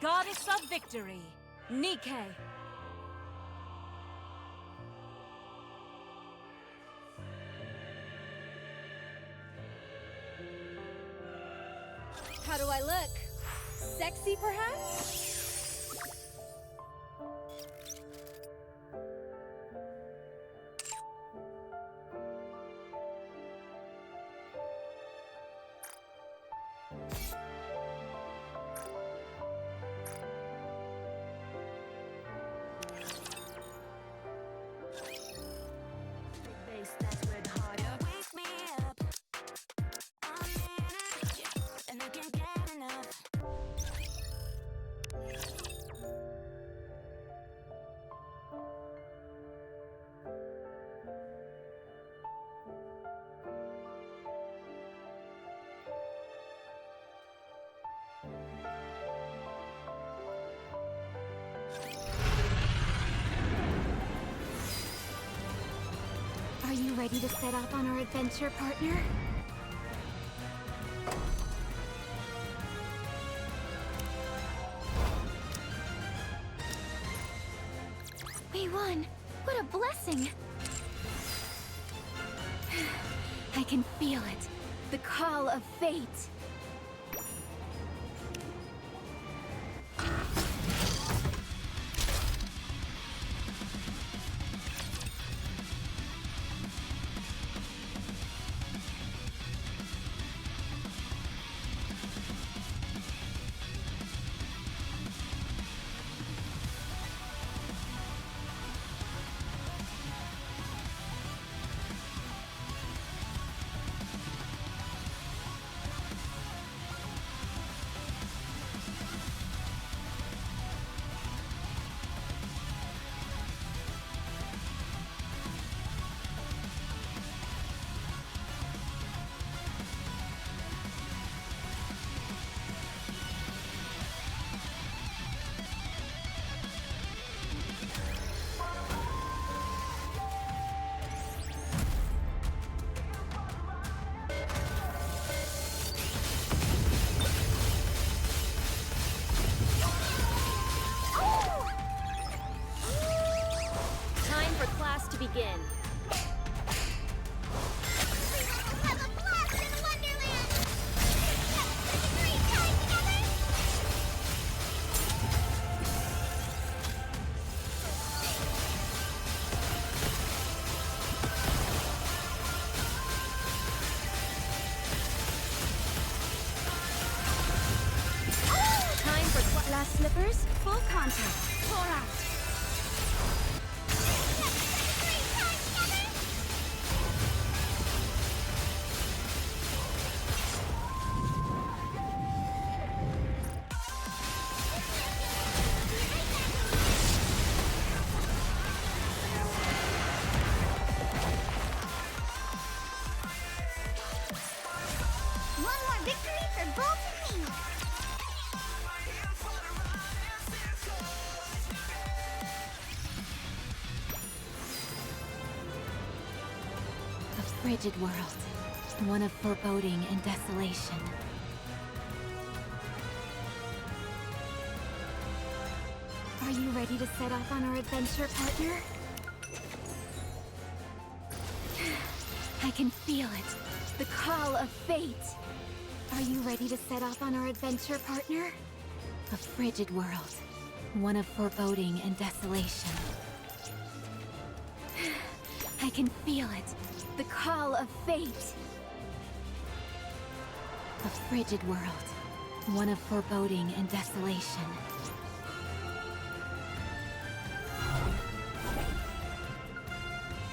goddess of victory, Nike. How do I look? Sexy, perhaps? Are you ready to set off on our adventure, partner? We won! What a blessing! I can feel it. The call of fate. To begin. Have a blast in Wonderland! Such a great time together! Time for Glass slippers, full contact. Pour out. One more victory for Bolton Team! A frigid world, one of foreboding and desolation. Are you ready to set off on our adventure, partner? I can feel it. The call of fate. Are you ready to set off on our adventure, partner? A frigid world, one of foreboding and desolation. I can feel it. The call of fate. A frigid world, one of foreboding and desolation.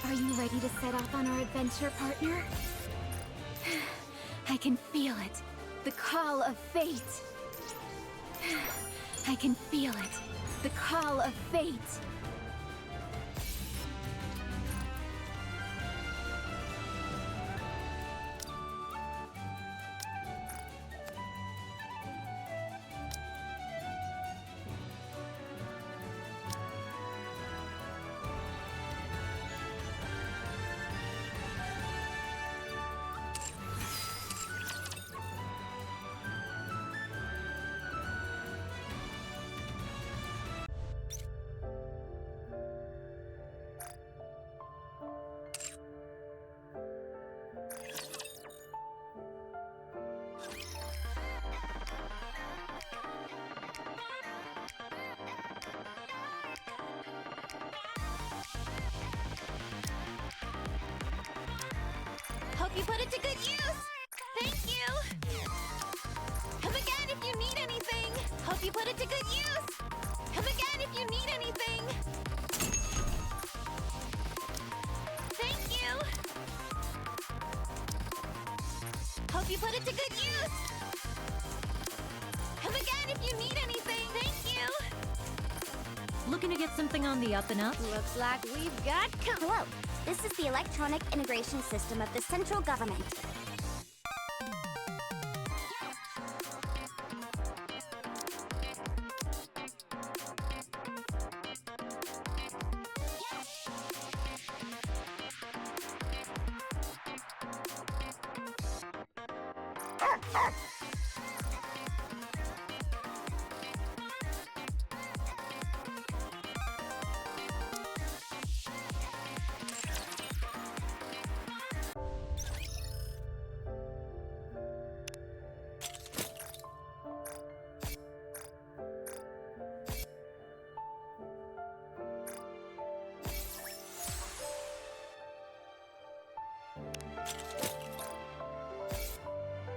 Are you ready to set off on our adventure, partner? I can feel it. The call of fate. I can feel it. The call of fate. Hope you put it to good use! Thank you! Come again if you need anything! Hope you put it to good use! Come again if you need anything! Thank you! Hope you put it to good use! Come again if you need anything! Thank you! Looking to get something on the up and up? Looks like we've got Hello, this is the electronic integration system of the central government.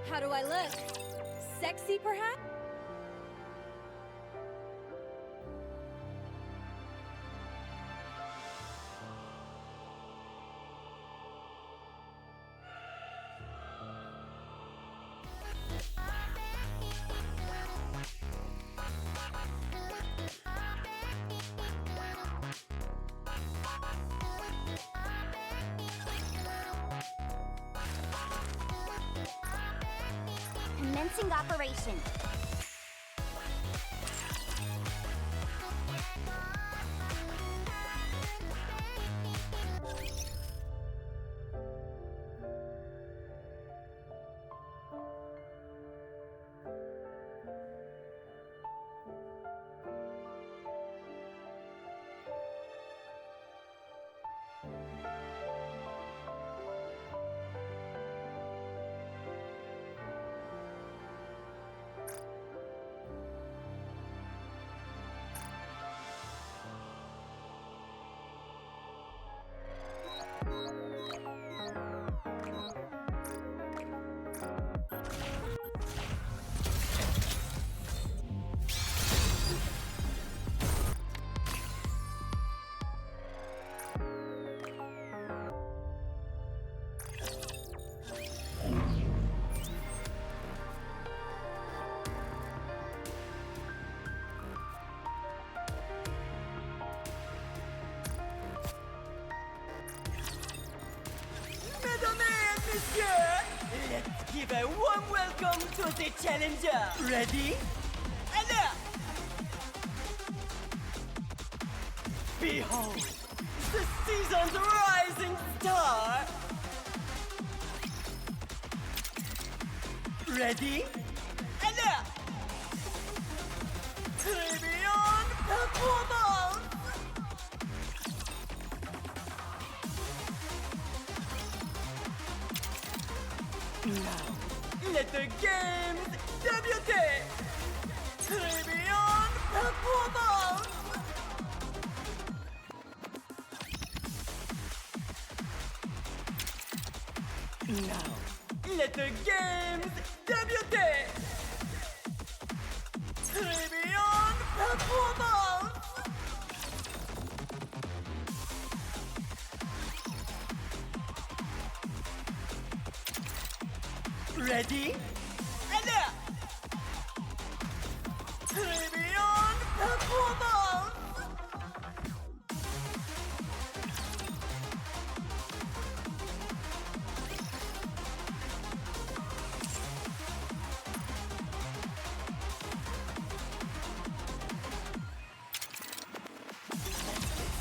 How do I look? Sexy, perhaps? Commencing operation. Let's give a warm welcome to the challenger. Ready? And up! Behold, the season's rising star. Ready? And up! Tribune performance! Now, let the games debut! Tribune performance! Now, let the games debut! Tribune performance! Ready? And up! Tribune performance!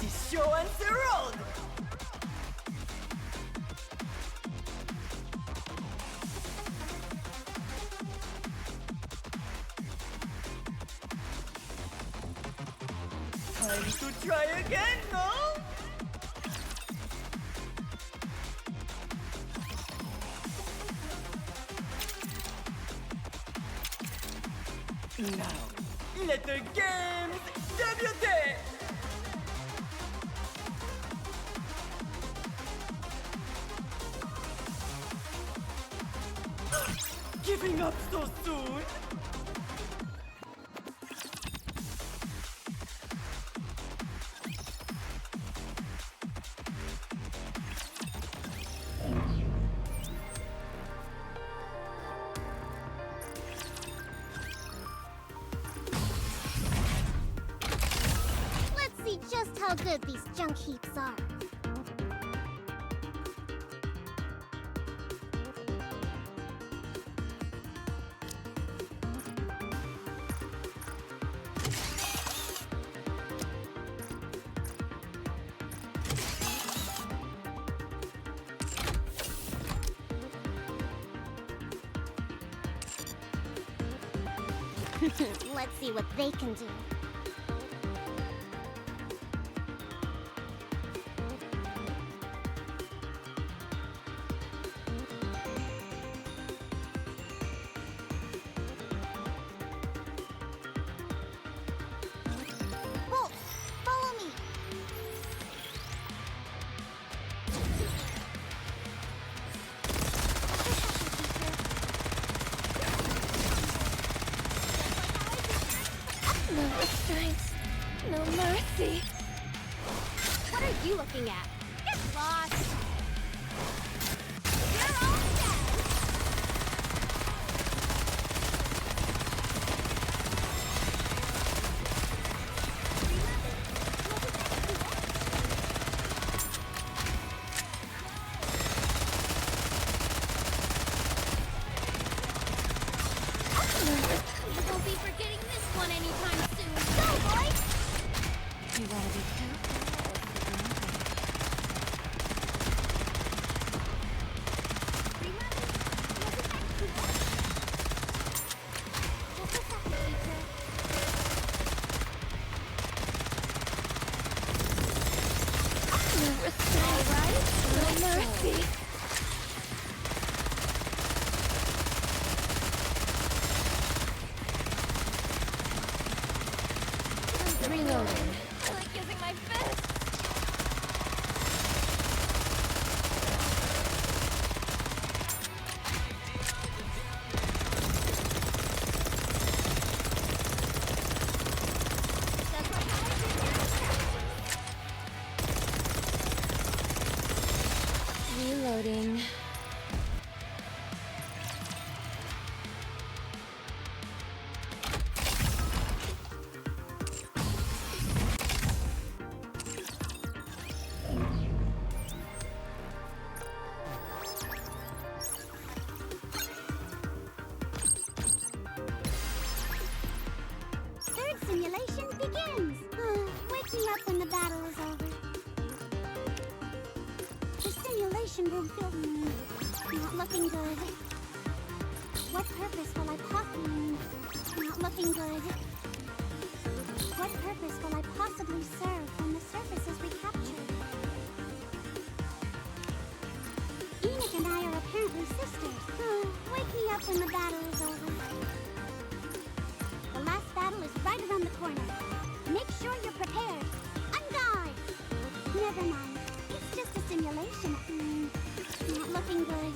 Let's show on the road! Time to try again, no? Now, let the games debut! Giving up so soon? Let's see just how good these junk heaps are. Let's see what they can do. Bolt, follow me. No restraint, no mercy. What are you looking at? Get lost! You're all dead! You won't be forgetting this one anytime soon. Go, boy! You gotta be careful. Just a second, teacher. No restraint, right? No mercy. Reloading. I like using my fists. That's what Reloading. Third simulation begins. Wake me up when the battle is over. The simulation room feels not looking good. What purpose will I possibly not looking good? What purpose will I possibly serve when the surface is recaptured? Enoch and I are apparently sisters. Wake me up when the battle is over. The last battle is right around the corner. Make sure you're prepared. Unguard! Never mind. It's just a simulation. Not looking good.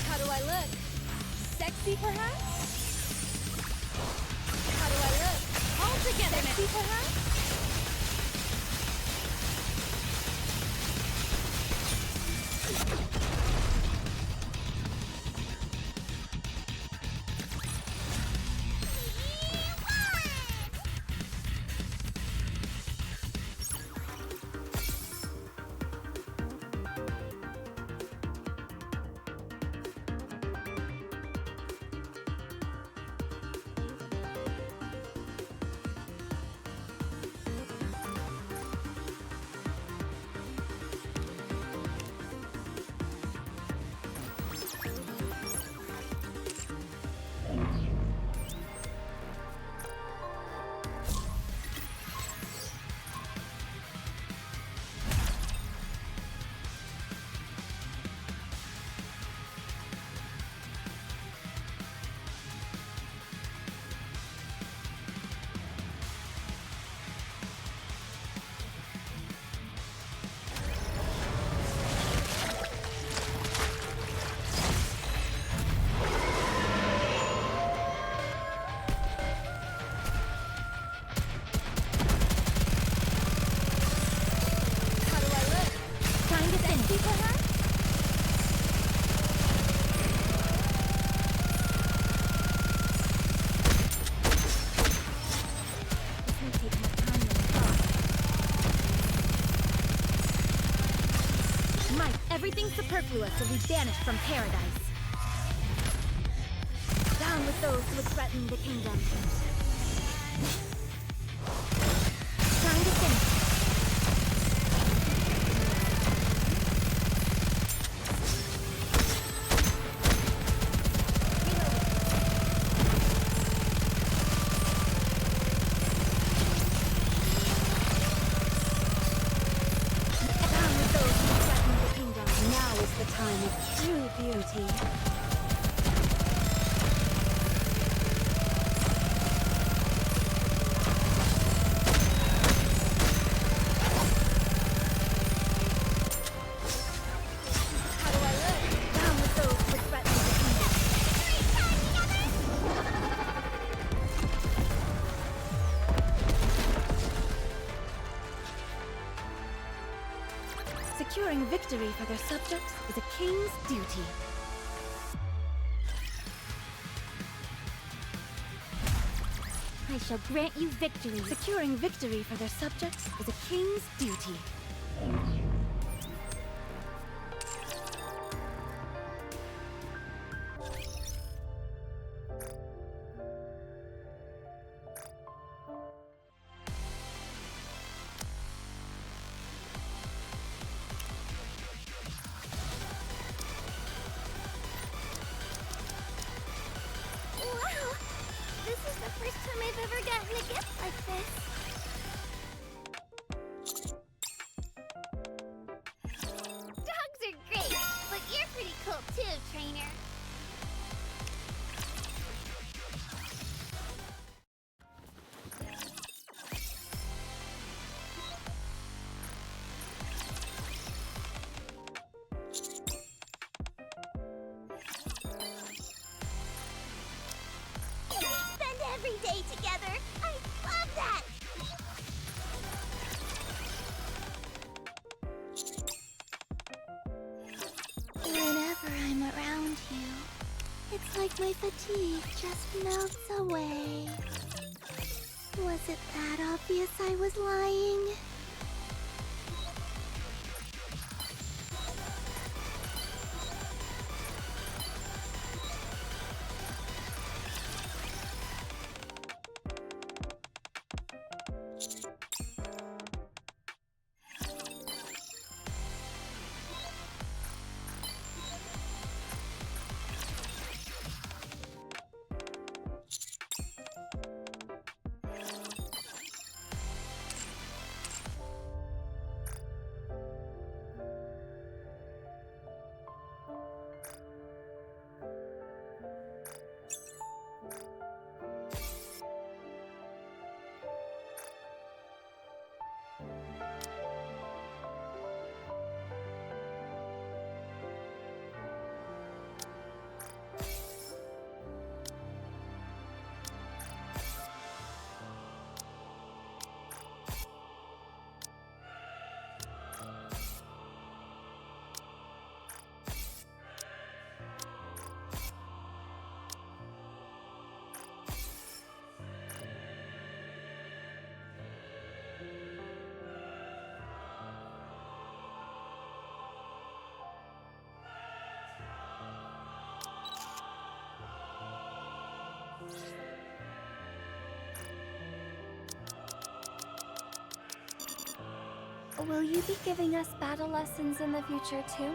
How do I look? Sexy, perhaps? How do I look? All together Sexy, perhaps? superfluous will be banished from paradise. Down with those who would threaten the kingdom. Time to finish. Now is the time of true beauty. How do I look? Down with those who threaten the kingdom. Securing victory for their subjects is a king's duty. I shall grant you victory. Securing victory for their subjects is a king's duty. Wow! This is the first time I've ever gotten a gift like this. Dogs are great, but you're pretty cool too, trainer. We spend every day together. I love that. Whenever I'm around you, it's like my fatigue just melts away. Was it that obvious I was lying? Will you be giving us battle lessons in the future too?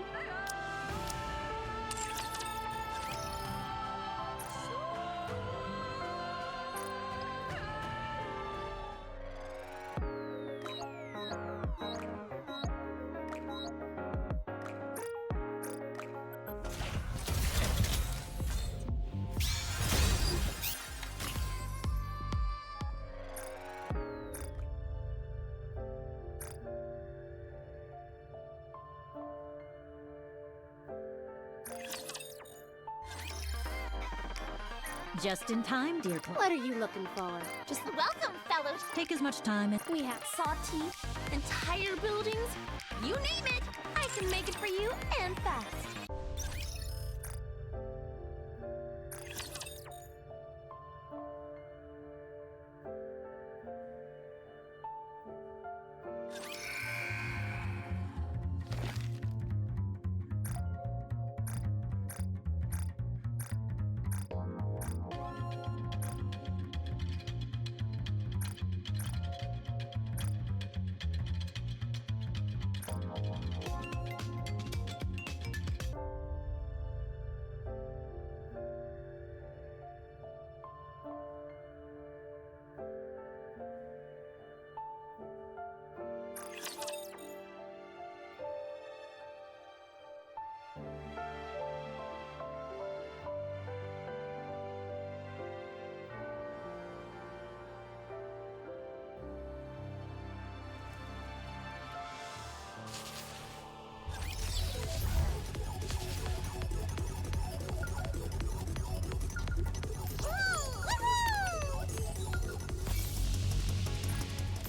Just in time, dear Cla. What are you looking for? Just welcome, fellows. Take as much time as... We have saw teeth, entire buildings, you name it. I can make it for you and fast.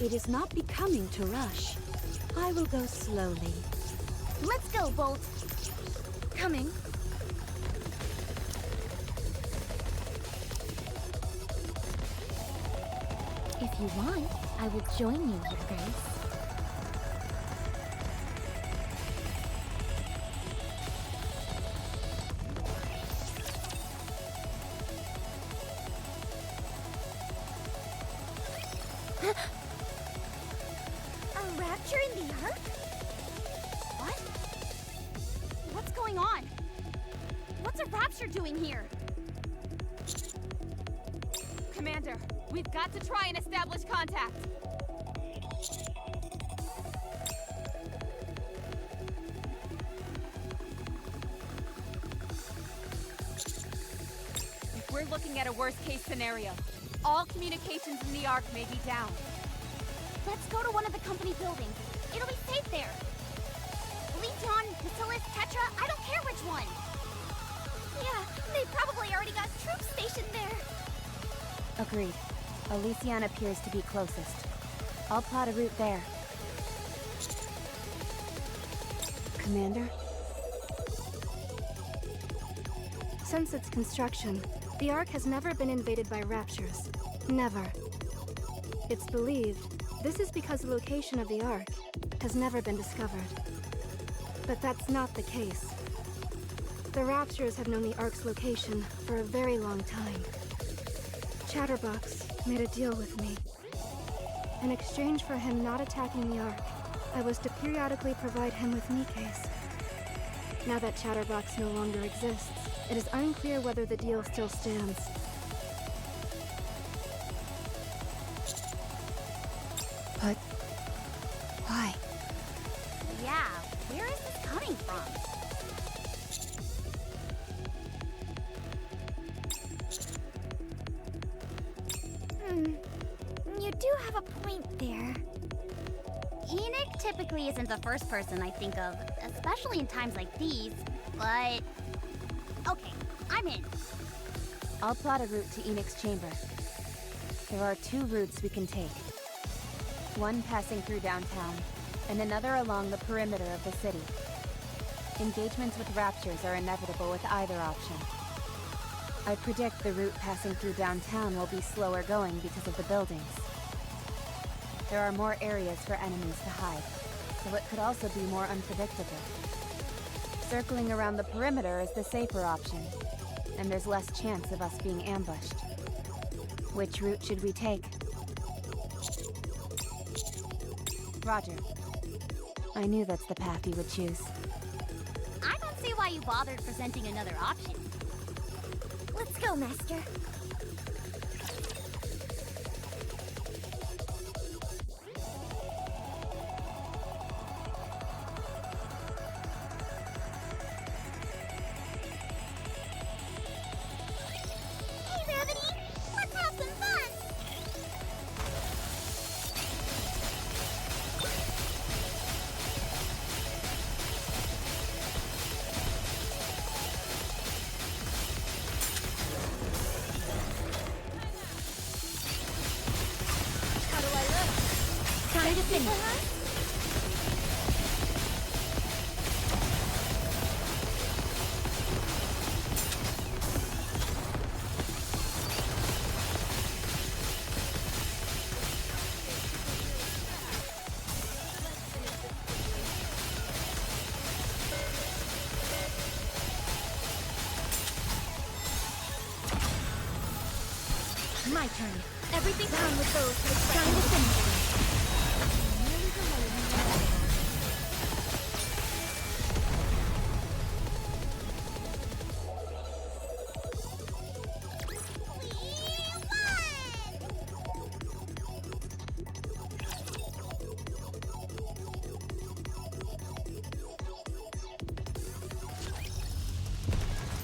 It is not becoming to rush. I will go slowly. Let's go, Bolt. Coming. If you want, I will join you, Your Grace. A rapture in the Ark? What? What's going on? What's a rapture doing here? Commander, we've got to try and establish contact. If we're looking at a worst-case scenario, all communications in the Ark may be down. Let's go to one of the company buildings. It'll be safe there. Legion, Bacillus, Tetra, I don't care which one. Yeah, they probably already got troops stationed there. Agreed. Elysian appears to be closest. I'll plot a route there. Commander? Since its construction, the Ark has never been invaded by raptures. Never. It's believed this is because the location of the Ark has never been discovered. But that's not the case. The raptures have known the Ark's location for a very long time. Chatterbox made a deal with me. In exchange for him not attacking the Ark, I was to periodically provide him with Nikes. Now that Chatterbox no longer exists, it is unclear whether the deal still stands. But why? Yeah, where is this coming from? You do have a point there. Enoch typically isn't the first person I think of, especially in times like these, but... Okay, I'm in. I'll plot a route to Enoch's chamber. There are two routes we can take. One passing through downtown, and another along the perimeter of the city. Engagements with raptures are inevitable with either option. I predict the route passing through downtown will be slower going because of the buildings. There are more areas for enemies to hide, so it could also be more unpredictable. Circling around the perimeter is the safer option, and there's less chance of us being ambushed. Which route should we take? Roger. I knew that's the path you would choose. I don't see why you bothered presenting another option. Let's go, Master. Hey, Rabbity! Let's have some fun! How do I look? Time to finish. My turn. Everything down with those who are trying to finish.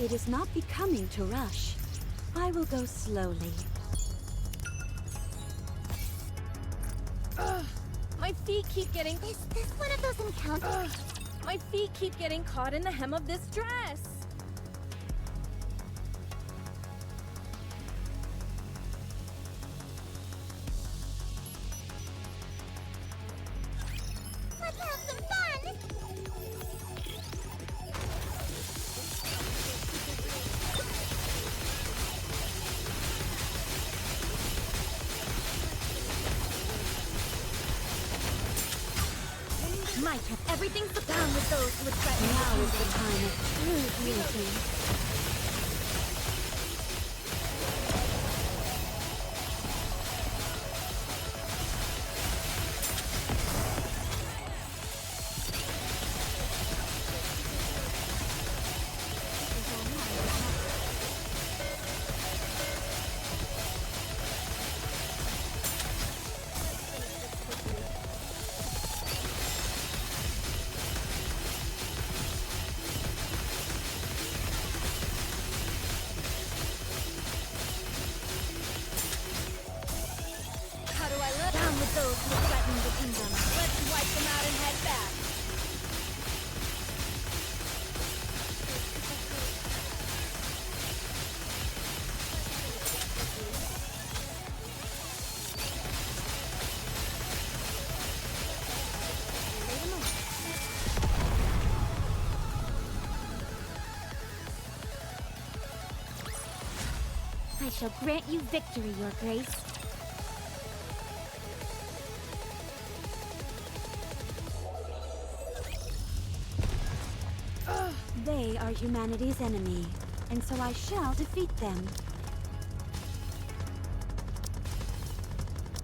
It is not becoming to rush. I will go slowly. My feet keep getting... Is this one of those encounters? My feet keep getting caught in the hem of this dress. My turn. Everything's down with those who would threaten Now the is the kingdom. time of true beauty. How do I look? Down with those who would threaten the kingdom. Let's wipe them out and head back. I shall grant you victory, Your Grace. They are humanity's enemy, and so I shall defeat them.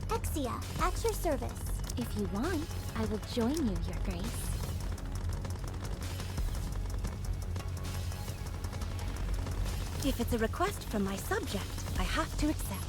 Exia, at your service. If you want, I will join you, Your Grace. If it's a request from my subject, I have to accept.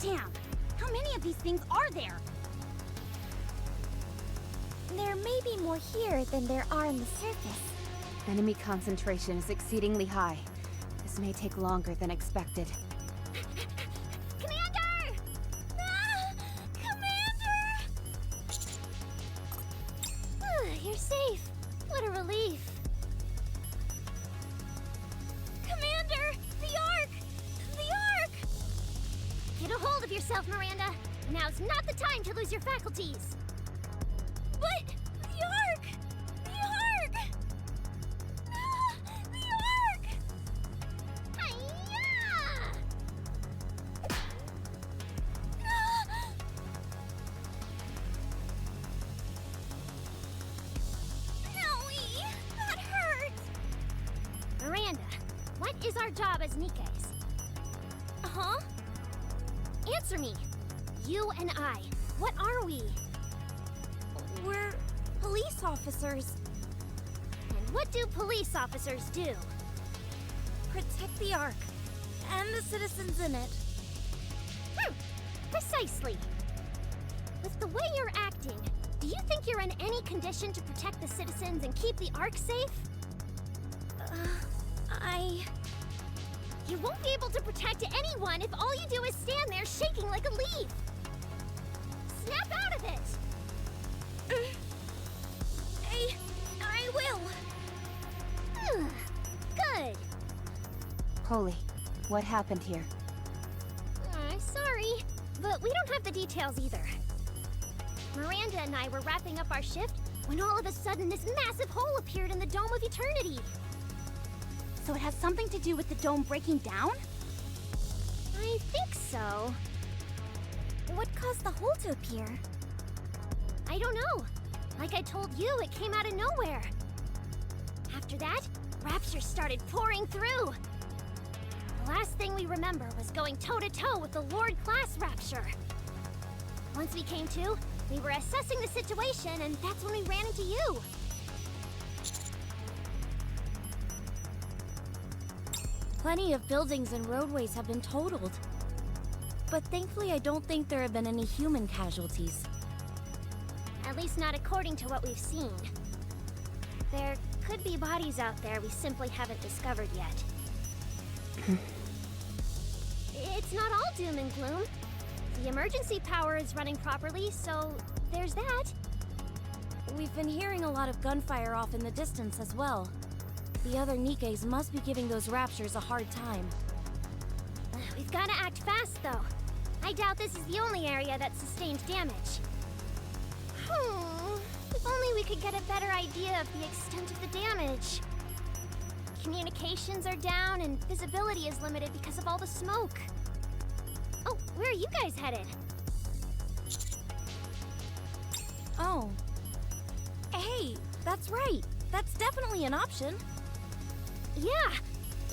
Damn, how many of these things are there? There may be more here than there are on the surface. Enemy concentration is exceedingly high. This may take longer than expected. Commander! Ah! Commander! You're safe. What a relief. Commander! The Ark! The Ark! Get a hold of yourself, Miranda. Now's not the time to lose your faculties. But the Ark! The Ark! Ah, the Ark! Hi-ya! Owie, that hurts! Miranda, what is our job as Nikes? Huh? Answer me. You and I, what are we? We're police officers. And what do police officers do? Protect the Ark and the citizens in it. Precisely. With the way you're acting, do you think you're in any condition to protect the citizens and keep the Ark safe? You won't be able to protect anyone if all you do is stand there shaking like a leaf. Snap out of it! I will. Good. Holy, what happened here? Sorry, but we don't have the details either. Miranda and I were wrapping up our shift when all of a sudden this massive hole appeared in the Dome of Eternity. So it has something to do with the dome breaking down? I think so. What caused the hole to appear? I don't know. Like I told you, it came out of nowhere. After that, raptures started pouring through. The last thing we remember was going toe-to-toe with the Lord-class rapture. Once we came to, we were assessing the situation, and that's when we ran into you. Plenty of buildings and roadways have been totaled. But thankfully, I don't think there have been any human casualties. At least not according to what we've seen. There could be bodies out there we simply haven't discovered yet. it's not all doom and gloom. The emergency power is running properly, so there's that. We've been hearing a lot of gunfire off in the distance as well. The other Nikkes must be giving those raptures a hard time. We've gotta act fast, though. I doubt this is the only area that sustained damage. If only we could get a better idea of the extent of the damage. Communications are down and visibility is limited because of all the smoke. Oh, where are you guys headed? Oh. Hey, that's right. That's definitely an option. Yeah,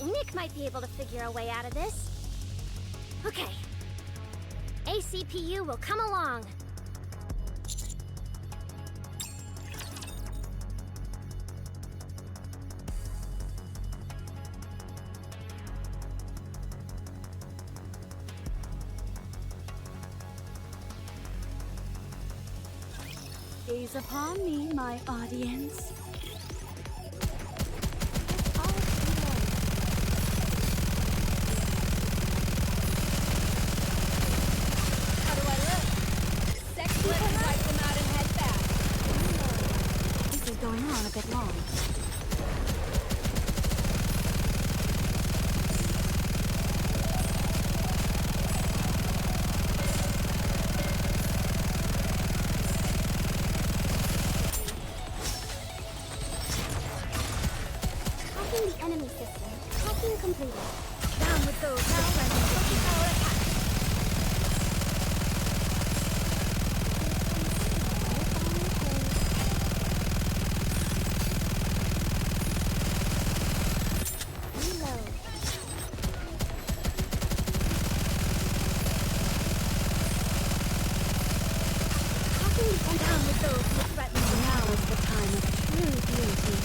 Enoch might be able to figure a way out of this. Okay. ACPU will come along. Gaze upon me, my audience. How do I look? Sexy, let's wipe them out and head back. This is going on a bit long. Hacking the enemy system. Hacking completed. Down with those now running power attack. Reload. Hacking the enemy. Down with those who threaten me. Now is the time of true beauty.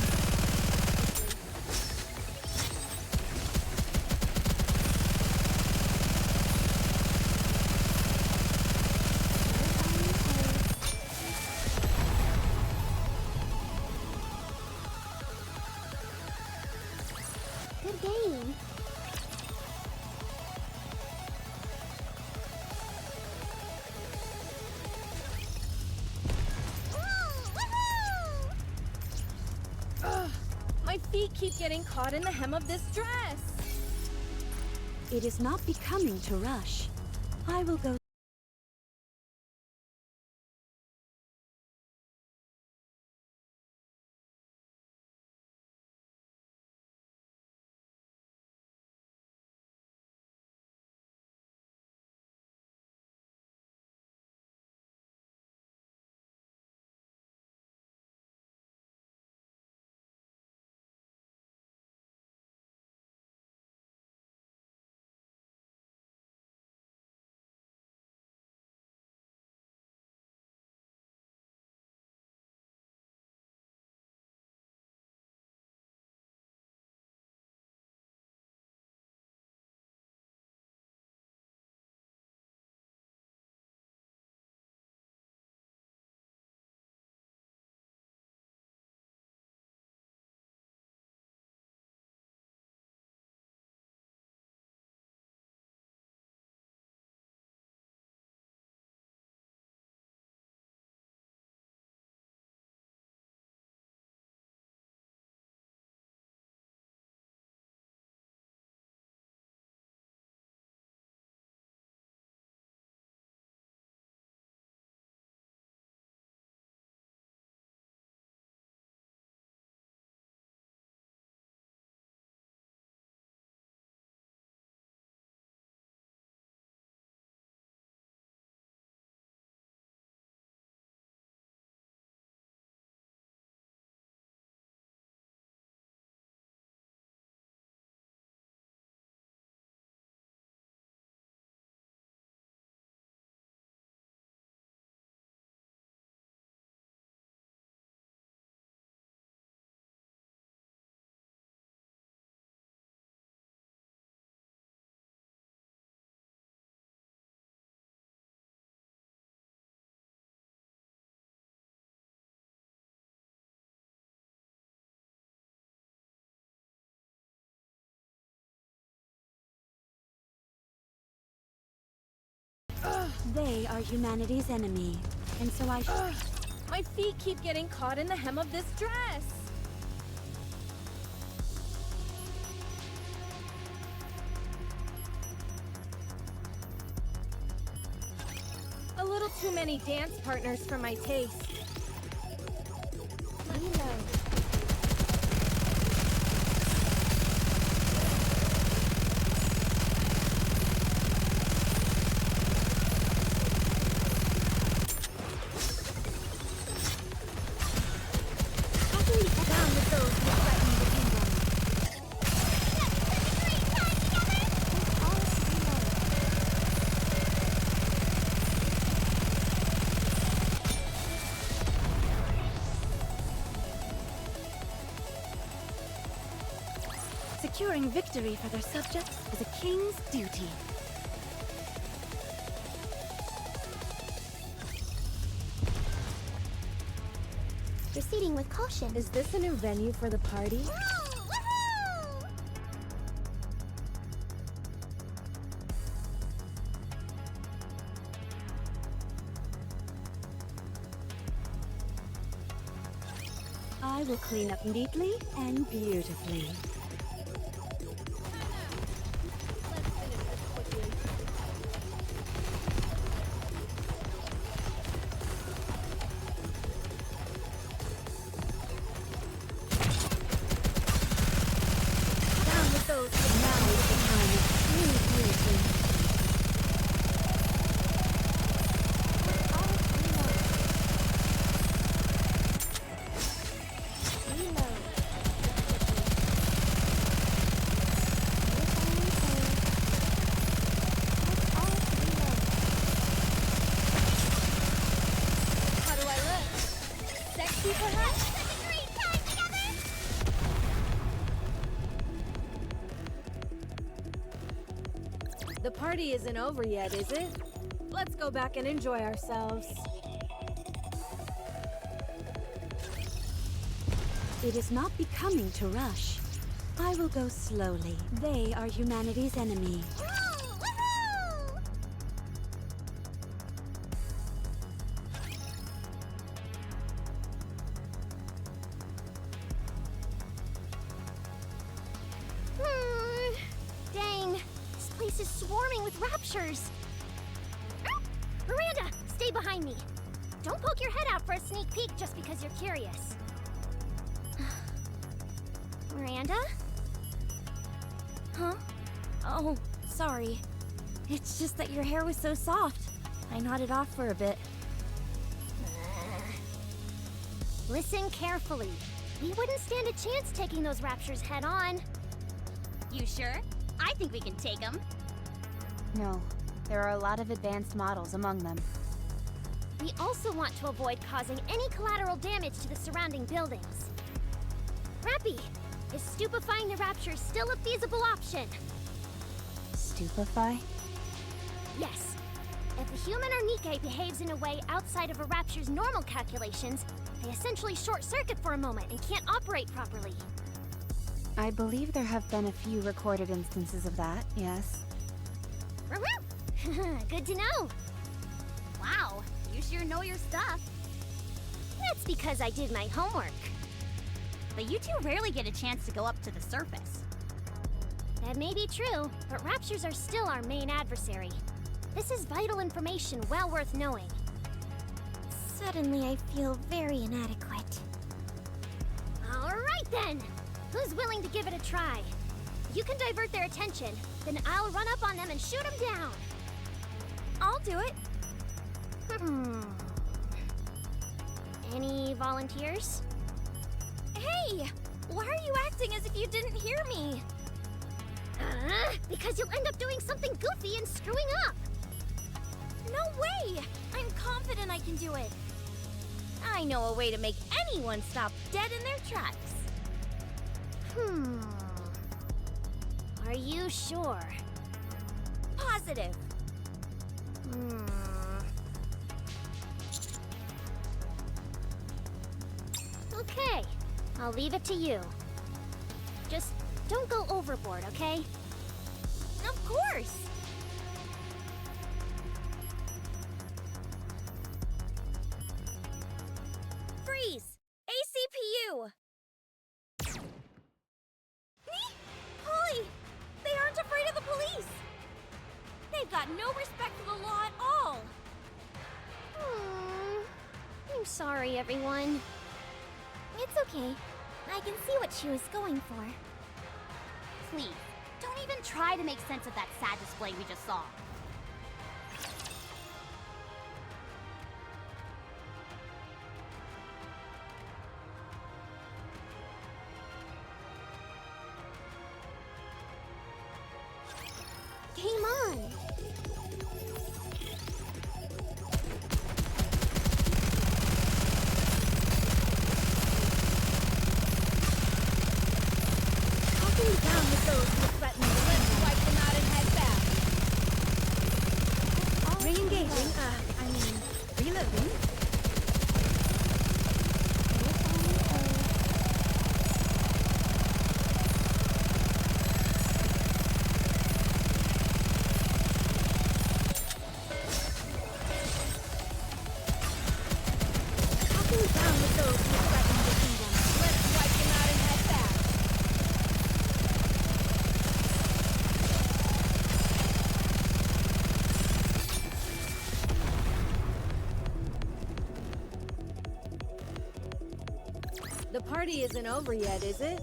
Good game. My feet keep getting caught in the hem of this dress. It is not becoming to rush. I will go They are humanity's enemy, and so I... My feet keep getting caught in the hem of this dress. A little too many dance partners for my taste. Reload. Down with those who threaten the kingdom. Securing victory for their subjects is a king's duty. Proceeding with caution. Is this a new venue for the party? I will clean up neatly and beautifully. Let's finish this quickly. Down with those who now is the time of true beauty. How do I look? Sexy, perhaps? The party isn't over yet, is it? Let's go back and enjoy ourselves. It is not becoming to rush. I will go slowly. They are humanity's enemy. Dang, this place is swarming with raptures. Miranda, stay behind me. Don't poke your head out for a sneak peek just because you're curious. Miranda? Huh? Oh, sorry. It's just that your hair was so soft. I nodded off for a bit. Listen carefully. We wouldn't stand a chance taking those raptures head on. You sure? I think we can take them. No, there are a lot of advanced models among them. We also want to avoid causing any collateral damage to the surrounding buildings. Rappy, is stupefying the raptures still a feasible option? Stupefy? Yes. If a human or Nikke behaves in a way outside of a rapture's normal calculations, they essentially short-circuit for a moment and can't operate properly. I believe there have been a few recorded instances of that, yes. Good to know. Wow, you sure know your stuff. That's because I did my homework. But you two rarely get a chance to go up to the surface. That may be true, but raptures are still our main adversary. This is vital information well worth knowing. Suddenly I feel very inadequate. All right then! Who's willing to give it a try? You can divert their attention, then I'll run up on them and shoot them down. I'll do it. Any volunteers? Hey! Why are you acting as if you didn't hear me? Because you'll end up doing something goofy and screwing up. No way! I'm confident I can do it. I know a way to make anyone stop dead in their tracks. Are you sure? Positive. Okay, I'll leave it to you. Just don't go overboard, okay? Of course. no respect for the law at all! I'm sorry, everyone. It's okay. I can see what she was going for. Please, don't even try to make sense of that sad display we just saw. Game on! Talking down with those who threaten me. Let's wipe them out and head back. Re-engaging, reloading. Talking down with those who threaten the kingdom. Let's wipe them out and head back. The party isn't over yet, is it?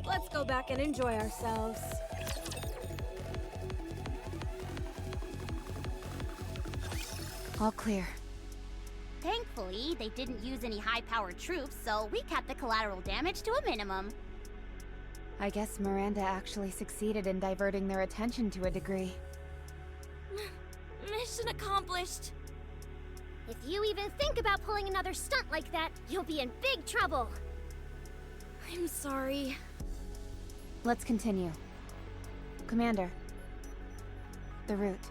Let's go back and enjoy ourselves. All clear. Thankfully, they didn't use any high-powered troops, so we kept the collateral damage to a minimum. I guess Miranda actually succeeded in diverting their attention to a degree. Mission accomplished! If you even think about pulling another stunt like that, you'll be in big trouble. I'm sorry. Let's continue. Commander. The route.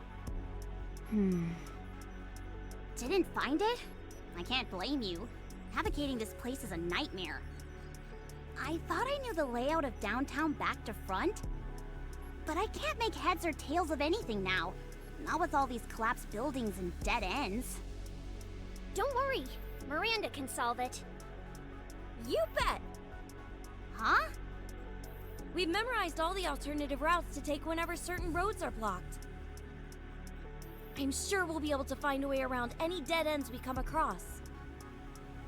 Didn't find it? I can't blame you. Navigating this place is a nightmare. I thought I knew the layout of downtown back to front, but I can't make heads or tails of anything now. Not with all these collapsed buildings and dead ends. Don't worry, Miranda can solve it. You bet! Huh? We've memorized all the alternative routes to take whenever certain roads are blocked. I'm sure we'll be able to find a way around any dead ends we come across.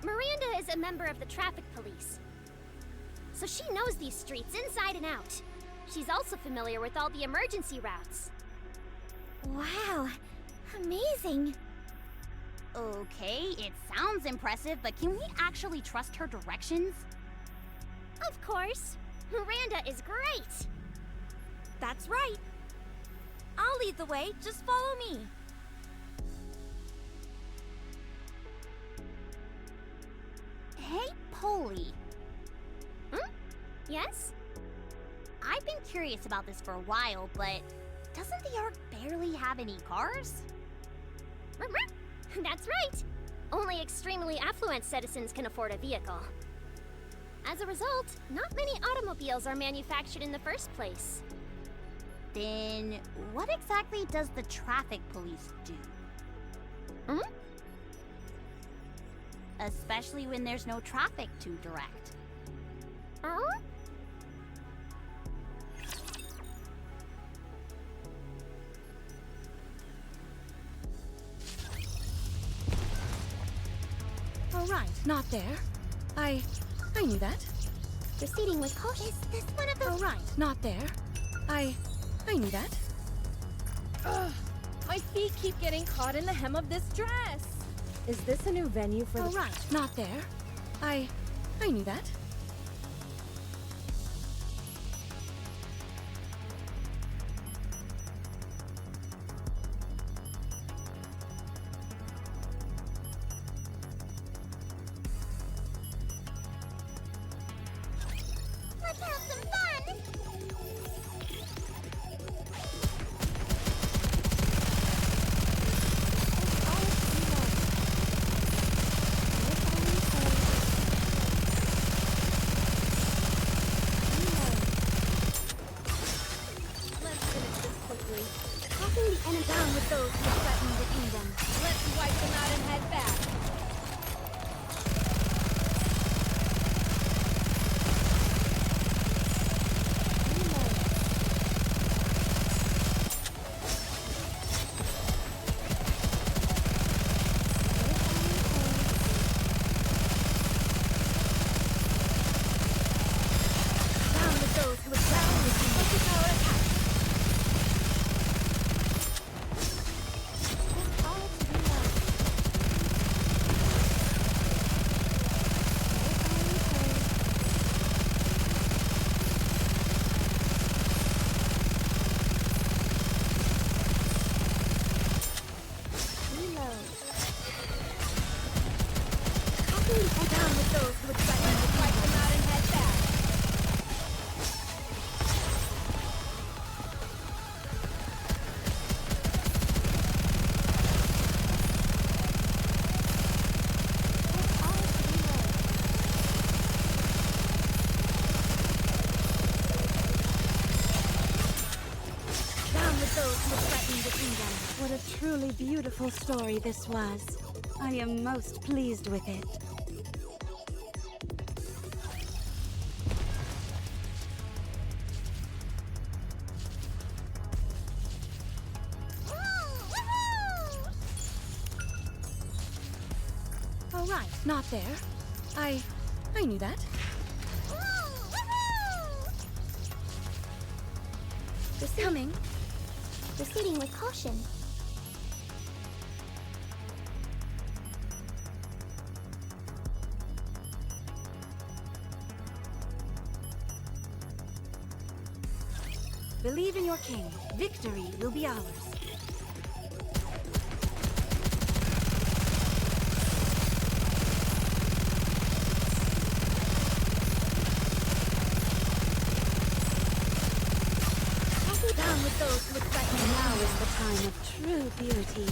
Miranda is a member of the traffic police, so she knows these streets inside and out. She's also familiar with all the emergency routes. Wow, amazing. Okay, it sounds impressive, but can we actually trust her directions? Of course. Miranda is great. That's right. I'll lead the way, just follow me. Hey, Polly. Yes? I've been curious about this for a while, but doesn't the Ark barely have any cars? That's right. Only extremely affluent citizens can afford a vehicle. As a result, not many automobiles are manufactured in the first place. Then what exactly does the traffic police do? Especially when there's no traffic to direct. All right, not there. I knew that. Proceeding with caution. Is this one of those? All right, not there. I knew that. Ugh, my feet keep getting caught in the hem of this dress. Is this a new venue for All the... right. Not there. I knew that. Let's have some fun! Let's finish this quickly. Talking the enemy down with those who threaten the kingdom. Let's wipe them out and head back. those who would challenge the focus power attack. Down with those who would threaten to wipe them out and head back. Down with those who would threaten the kingdom. What a truly beautiful story this was. I am most pleased with it. Oh, right. Not there. I knew that. Just coming. Proceeding with caution. Believe in your king. Victory will be ours. Down with those who would threaten. Now is the time of true beauty.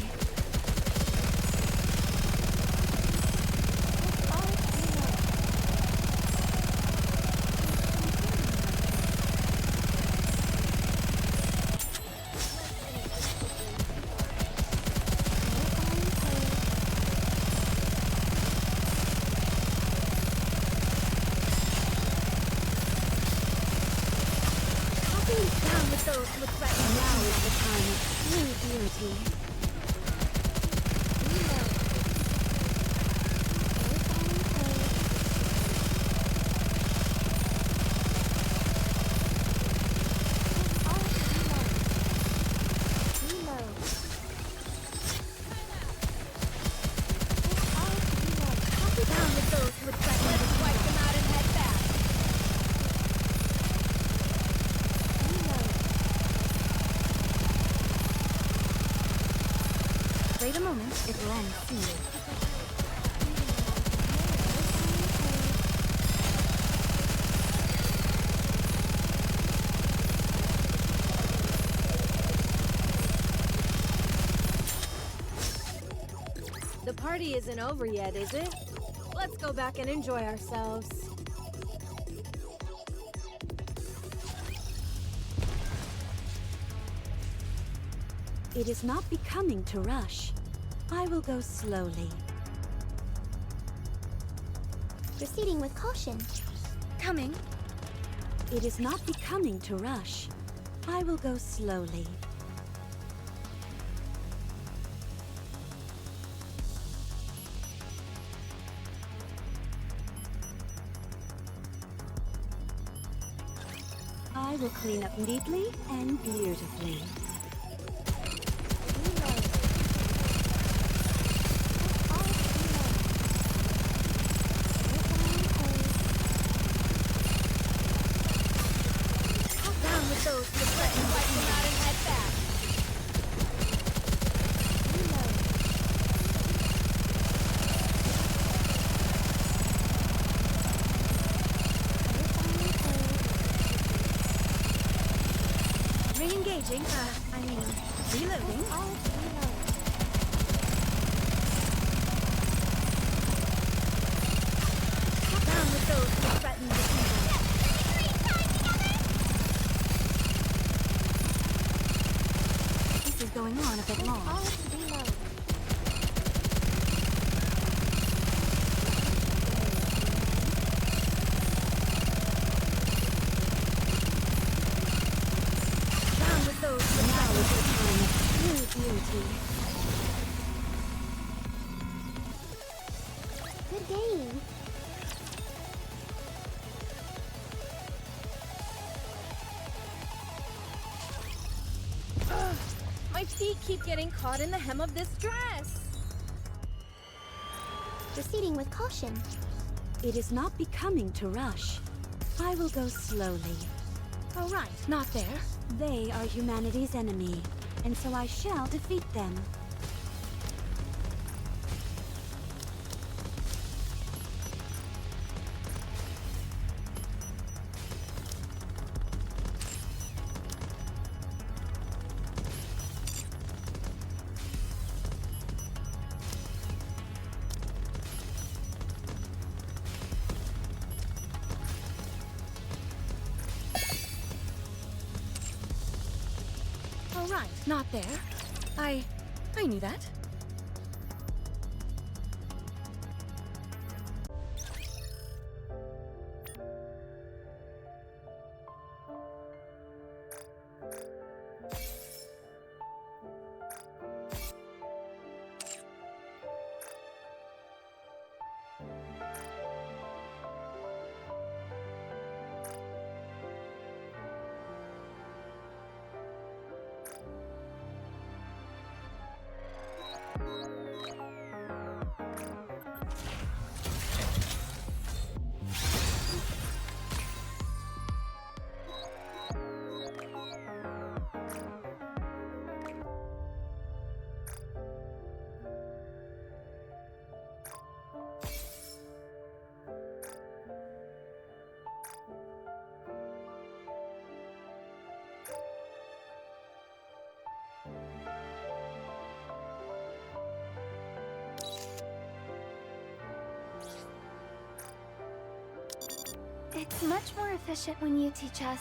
Down with those who would threaten. Now is the time of true beauty. Down with those who would threaten to wipe them out and head back. Wait a moment. It will end soon. The party isn't over yet, is it? Let's go back and enjoy ourselves. It is not becoming to rush. I will go slowly. Proceeding with caution. Coming. It is not becoming to rush. I will go slowly. I will clean up neatly and beautifully. Down with those who would threaten to wipe them out and head back. Re-engaging. Reloading. Down with those who would threaten the kingdom. This is going on a bit long. Down with those who would Now threaten is the the kingdom. time of true beauty. Good game. My feet keep getting caught in the hem of this dress. Proceeding with caution. It is not becoming to rush. I will go slowly. Oh, right, not there. They are humanity's enemy, and so I shall defeat them. Oh, right, not there. I knew that. It's much more efficient when you teach us.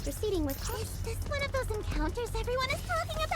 Proceeding with caution. Is this one of those encounters everyone is talking about?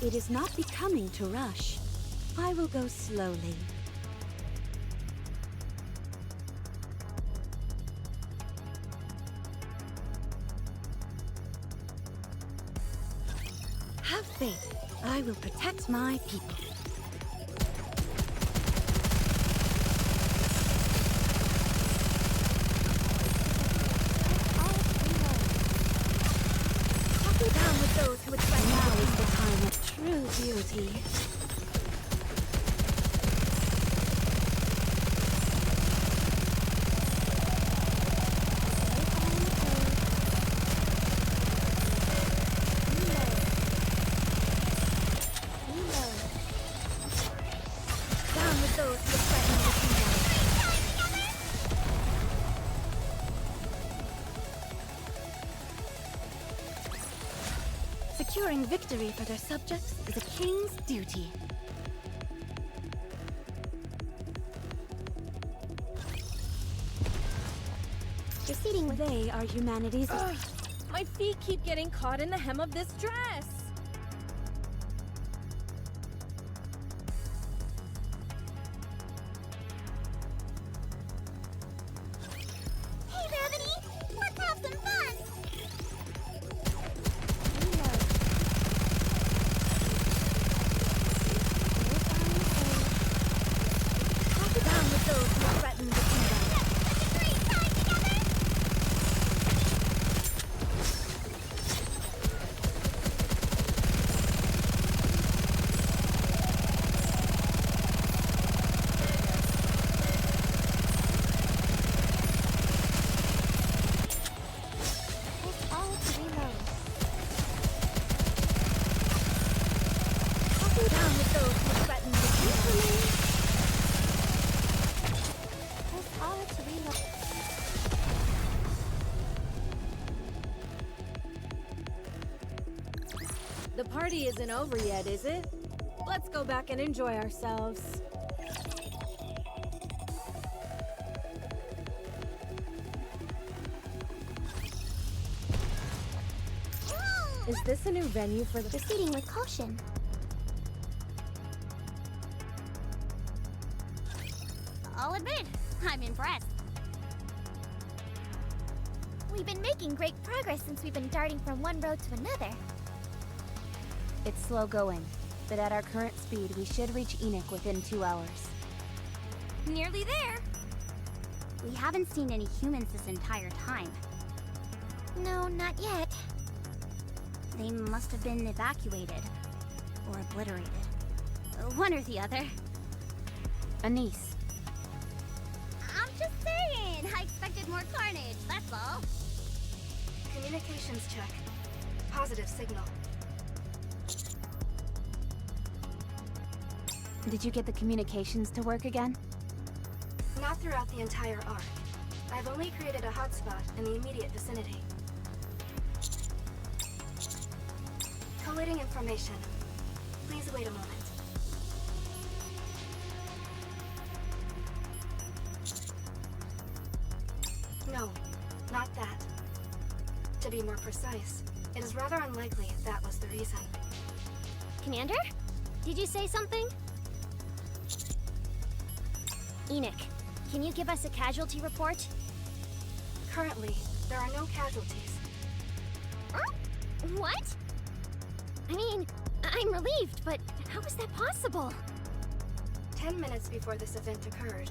It is not becoming to rush. I will go slowly. Have faith. I will protect my people. Down with those who would threaten. Now is the time of true beauty. Down with those who would threaten. Ensuring victory for their subjects is a king's duty. Proceeding with... They are humanity's... Ugh, my feet keep getting caught in the hem of this dress! Hey, Gravity! Let's have some fun! Talk down with those who threaten the kingdom. Let's agree! Time together! Press all to reload. Talk down with those who threaten the kingdom. Press all to reload. The party isn't over yet, is it? Let's go back and enjoy ourselves. Is this a new venue for the... Proceeding with caution. I'll admit, I'm impressed. We've been making great progress since we've been darting from one road to another. It's slow going, but at our current speed, we should reach Enoch within 2 hours. Nearly there! We haven't seen any humans this entire time. No, not yet. They must have been evacuated. Or obliterated. One or the other. Anise, I'm just saying! I expected more carnage, that's all. Communications check. Positive signal. did you get the communications to work again? Not throughout the entire arc. I've only created a hotspot in the immediate vicinity. Collating information. Please wait a moment. No, not that. To be more precise, it is rather unlikely that was the reason. Commander? Did you say something? Enoch, can you give us a casualty report? Currently, there are no casualties. What? I mean, I'm relieved, but how is that possible? 10 minutes before this event occurred,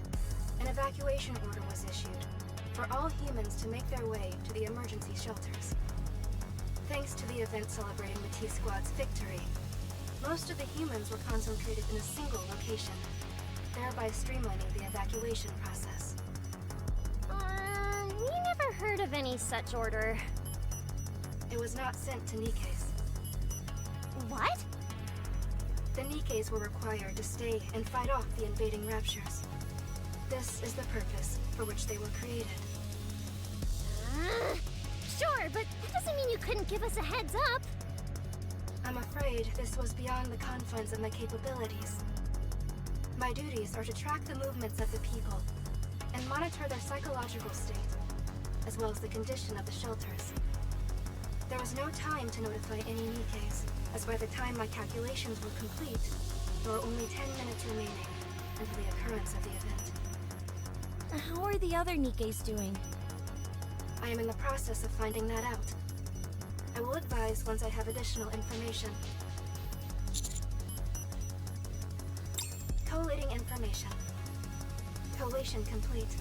an evacuation order was issued for all humans to make their way to the emergency shelters. Thanks to the event celebrating the T-Squad's victory, most of the humans were concentrated in a single location, thereby streamlining the evacuation process. We never heard of any such order. It was not sent to Nikes. What? The Nikes were required to stay and fight off the invading raptures. This is the purpose for which they were created. Sure, but that doesn't mean you couldn't give us a heads up. I'm afraid this was beyond the confines of my capabilities. My duties are to track the movements of the people and monitor their psychological state, as well as the condition of the shelters. There was no time to notify any Nikes, as by the time my calculations were complete, there were only 10 minutes remaining until the occurrence of the event. How are the other Nikes doing? I am in the process of finding that out. I will advise once I have additional information. Collating information. Collation complete.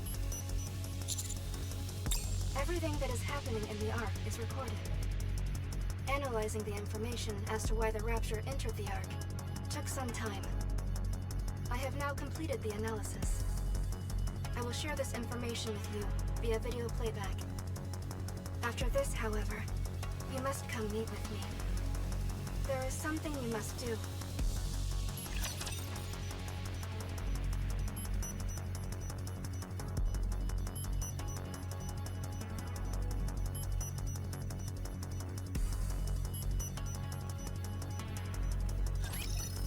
Everything that is happening in the Ark is recorded. Analyzing the information as to why the Rapture entered the Ark took some time. I have now completed the analysis. I will share this information with you via video playback. After this, however, you must come meet with me. There is something you must do.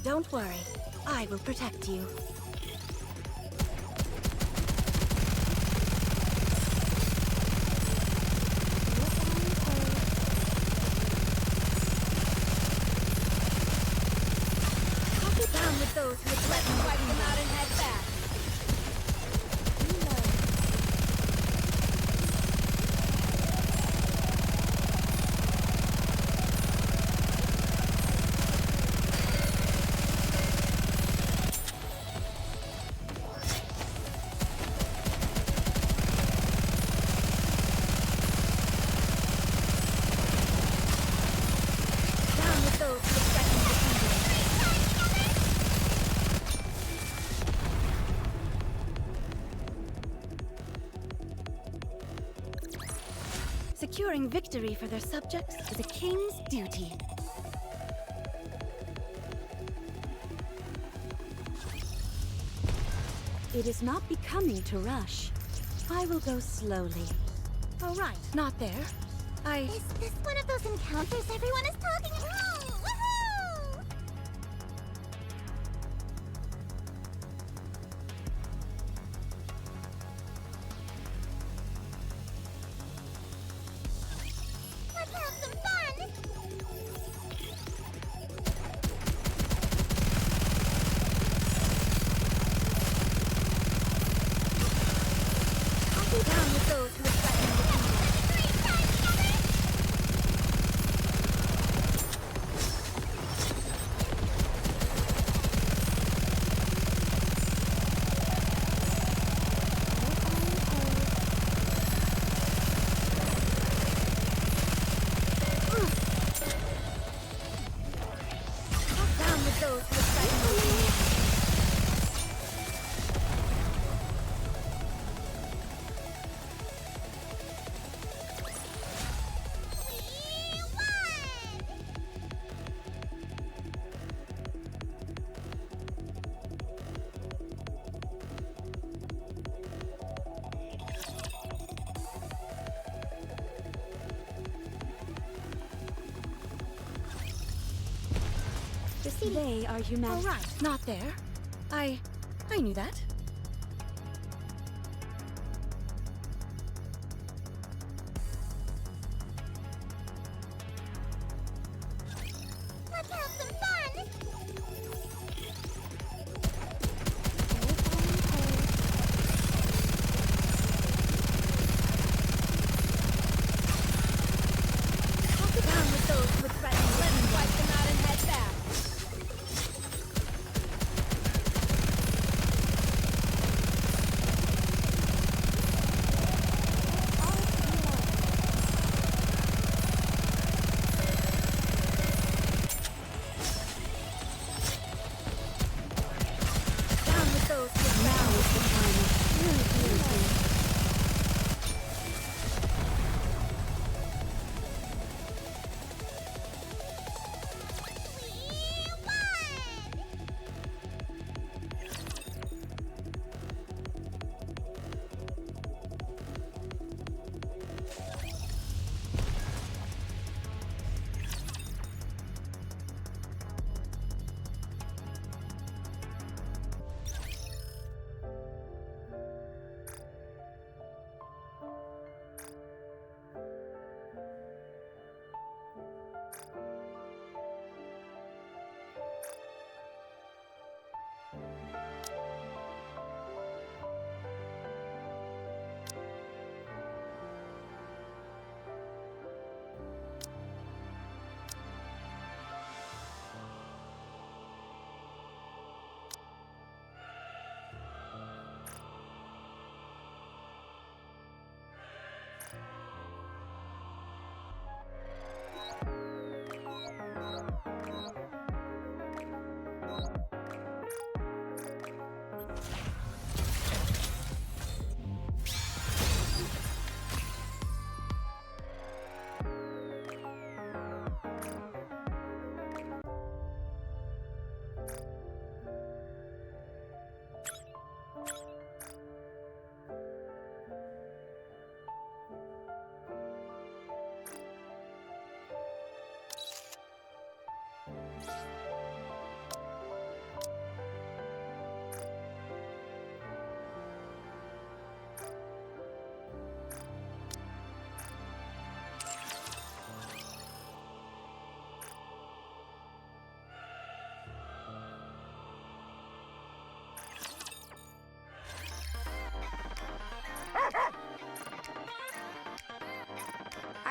Don't worry. I will protect you. Down with those who threaten to wipe them out and head back. Down with those who threaten to Securing victory for their subjects is a king's duty. It is not becoming to rush. I will go slowly. All right, not there. Is this one of those encounters everyone is talking about? Woohoo! Let's have some fun! I'll go down with those who threaten the kingdom. Down with those who threaten the kingdom. They are humanity. All right, not there. I knew that. Let's have some fun! Down with those who threaten. Let me wipe them out and head back.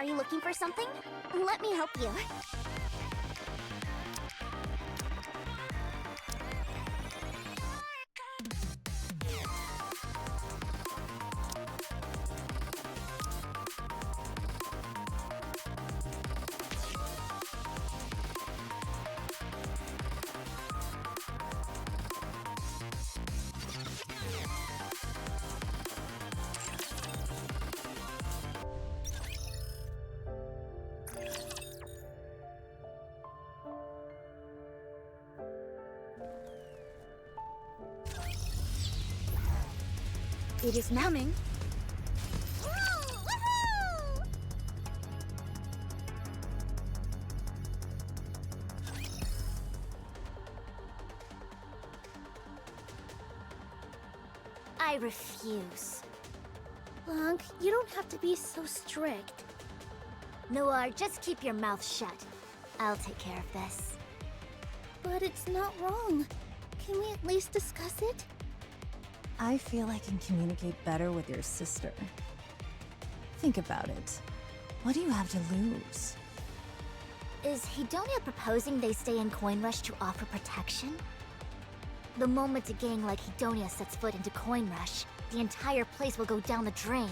Are you looking for something? Let me help you. It is coming. I refuse. Blanc, you don't have to be so strict. Noir, just keep your mouth shut. I'll take care of this. But it's not wrong. Can we at least discuss it? I feel I can communicate better with your sister. Think about it. What do you have to lose? Is Hedonia proposing they stay in Coin Rush to offer protection? The moment a gang like Hedonia sets foot into Coin Rush, the entire place will go down the drain.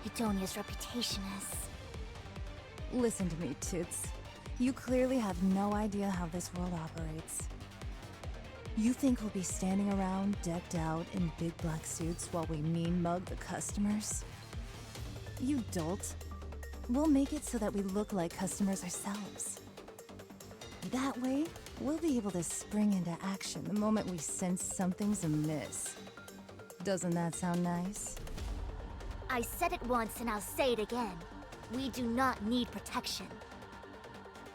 Hedonia's reputation is... Listen to me, Toots. You clearly have no idea how this world operates. You think we'll be standing around, decked out in big black suits while we mean mug the customers? You dolt. We'll make it so that we look like customers ourselves. That way, we'll be able to spring into action the moment we sense something's amiss. Doesn't that sound nice? I said it once and I'll say it again. We do not need protection.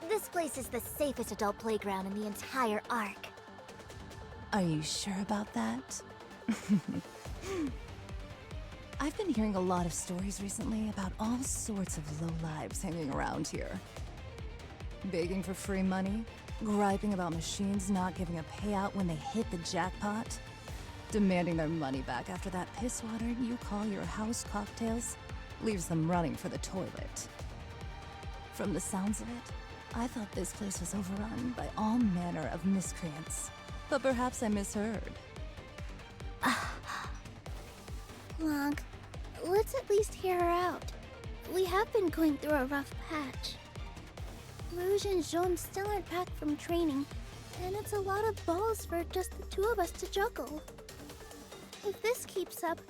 This place is the safest adult playground in the entire Ark. Are you sure about that? I've been hearing a lot of stories recently about all sorts of lowlives hanging around here. Begging for free money, griping about machines not giving a payout when they hit the jackpot, demanding their money back after that piss water you call your house cocktails leaves them running for the toilet. From the sounds of it, I thought this place was overrun by all manner of miscreants. But perhaps I misheard. Blanc, let's at least hear her out. We have been going through a rough patch. Rouge and Jaune still aren't back from training, and it's a lot of balls for just the two of us to juggle. If this keeps up,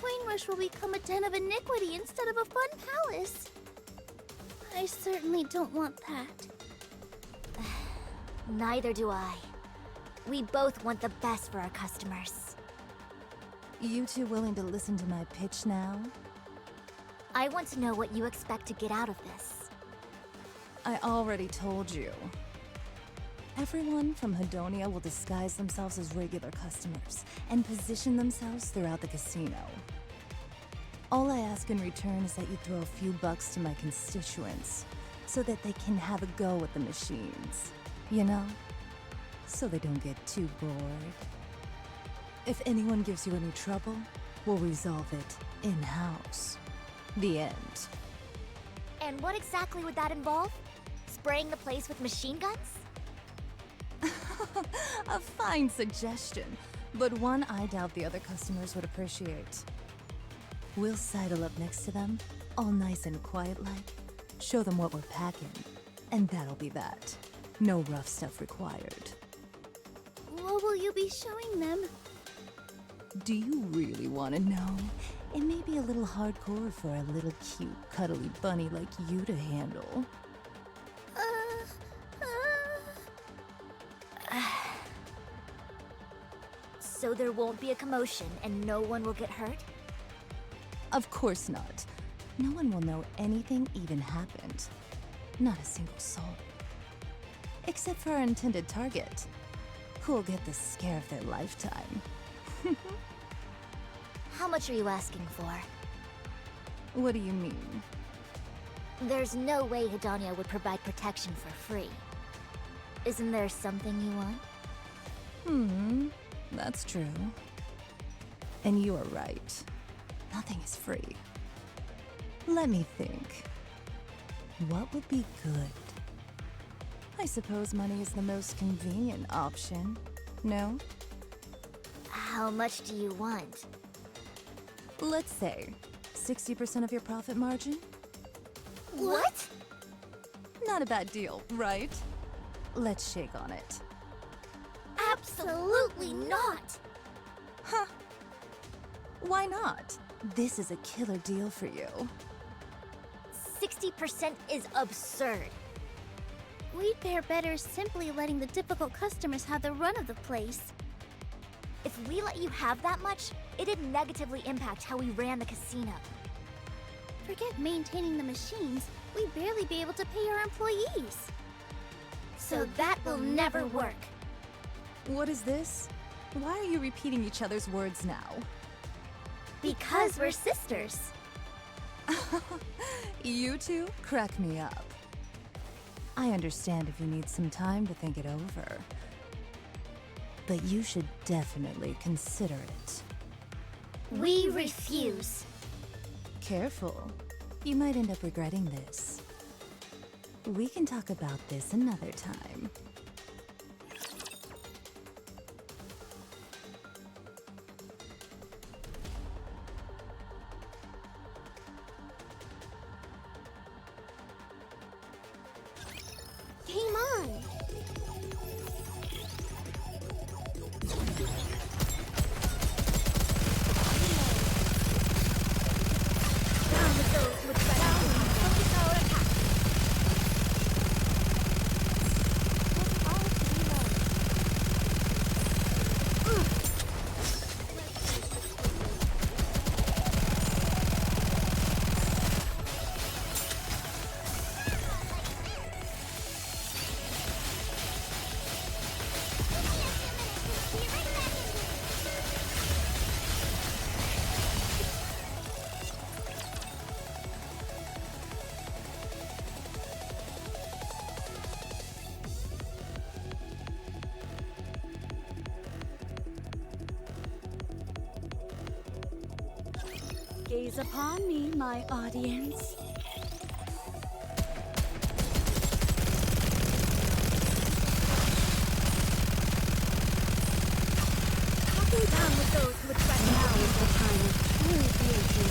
Coin Rush will become a den of iniquity instead of a fun palace. I certainly don't want that. Neither do I. We both want the best for our customers. You two willing to listen to my pitch now? I want to know what you expect to get out of this. I already told you. Everyone from Hedonia will disguise themselves as regular customers and position themselves throughout the casino. All I ask in return is that you throw a few bucks to my constituents so that they can have a go at the machines, you know? So they don't get too bored. If anyone gives you any trouble, we'll resolve it in-house. The end. And what exactly would that involve? Spraying the place with machine guns? A fine suggestion, but one I doubt the other customers would appreciate. We'll sidle up next to them, all nice and quiet-like, show them what we're packing, and that'll be that. No rough stuff required. What will you be showing them? Do you really want to know? It may be a little hardcore for a little cute, cuddly bunny like you to handle. So there won't be a commotion and no one will get hurt? Of course not. No one will know anything even happened. Not a single soul. Except for our intended target, who'll get the scare of their lifetime. How much are you asking for? What do you mean? There's no way Hedonia would provide protection for free. Isn't there something you want? That's true. And you are right. Nothing is free. Let me think. what would be good? I suppose money is the most convenient option, no? How much do you want? Let's say 60% of your profit margin? What? Not a bad deal, right? Let's shake on it. Absolutely not! Huh. Why not? This is a killer deal for you. 60% is absurd. We'd fare better simply letting the difficult customers have the run of the place. If we let you have that much, it'd negatively impact how we ran the casino. Forget maintaining the machines, we'd barely be able to pay our employees. So that will never work. What is this? Why are you repeating each other's words now? Because we're sisters. You two crack me up. I understand if you need some time to think it over. But you should definitely consider it. We refuse. Careful. You might end up regretting this. We can talk about this another time. Game on! Gaze upon me, my audience. Talking down with those who would threaten. Now is the time of true beauty.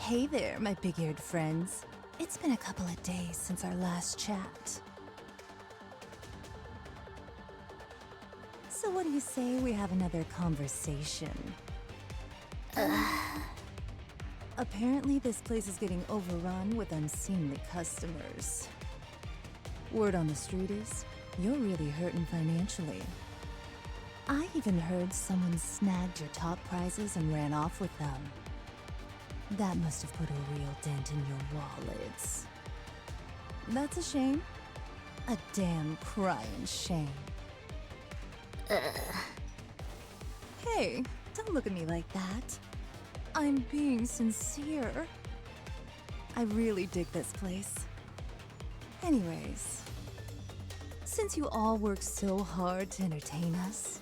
Hey there, my big-eared friends. It's been a couple of days since our last chat. So what do you say we have another conversation? Apparently this place is getting overrun with unseemly customers. Word on the street is, you're really hurting financially. I even heard someone snagged your top prizes and ran off with them. That must have put a real dent in your wallets. That's a shame. A damn crying shame. Hey, don't look at me like that. I'm being sincere. I really dig this place. Anyways, since you all work so hard to entertain us,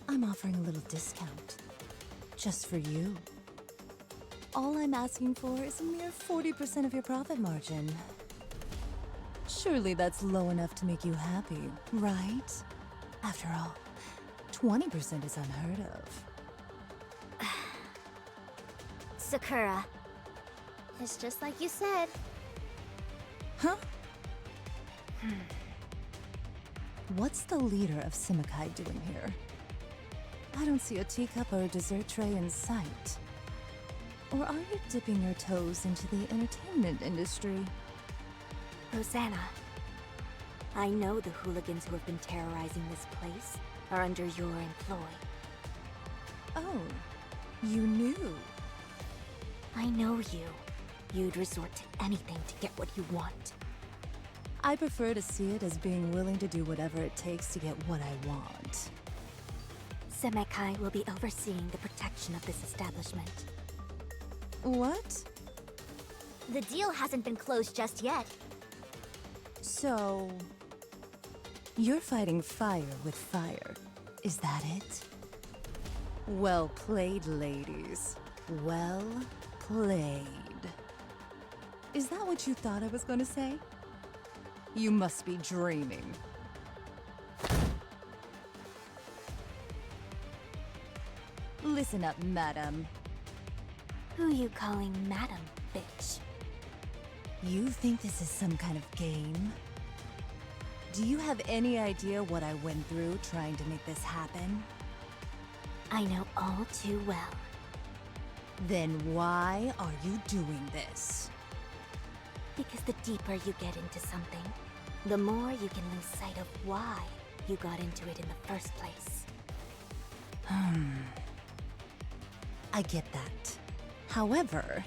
I'm offering a little discount. Just for you. All I'm asking for is a mere 40% of your profit margin. Surely that's low enough to make you happy, right? After all, 20% is unheard of. Sakura. It's just like you said. Huh? What's the leader of Simikai doing here? I don't see a teacup or a dessert tray in sight. Or are you dipping your toes into the entertainment industry? Rosanna, I know the hooligans who have been terrorizing this place are under your employ. Oh, you knew. I know you. You'd resort to anything to get what you want. I prefer to see it as being willing to do whatever it takes to get what I want. Semekai will be overseeing the protection of this establishment. What? The deal hasn't been closed just yet. So... you're fighting fire with fire, is that it? Well played, ladies. Well played. Is that what you thought I was gonna say? You must be dreaming. Listen up, madam. Who you calling madam, bitch? You think this is some kind of game? Do you have any idea what I went through trying to make this happen? I know all too well. Then why are you doing this? Because the deeper you get into something, the more you can lose sight of why you got into it in the first place. I get that. However,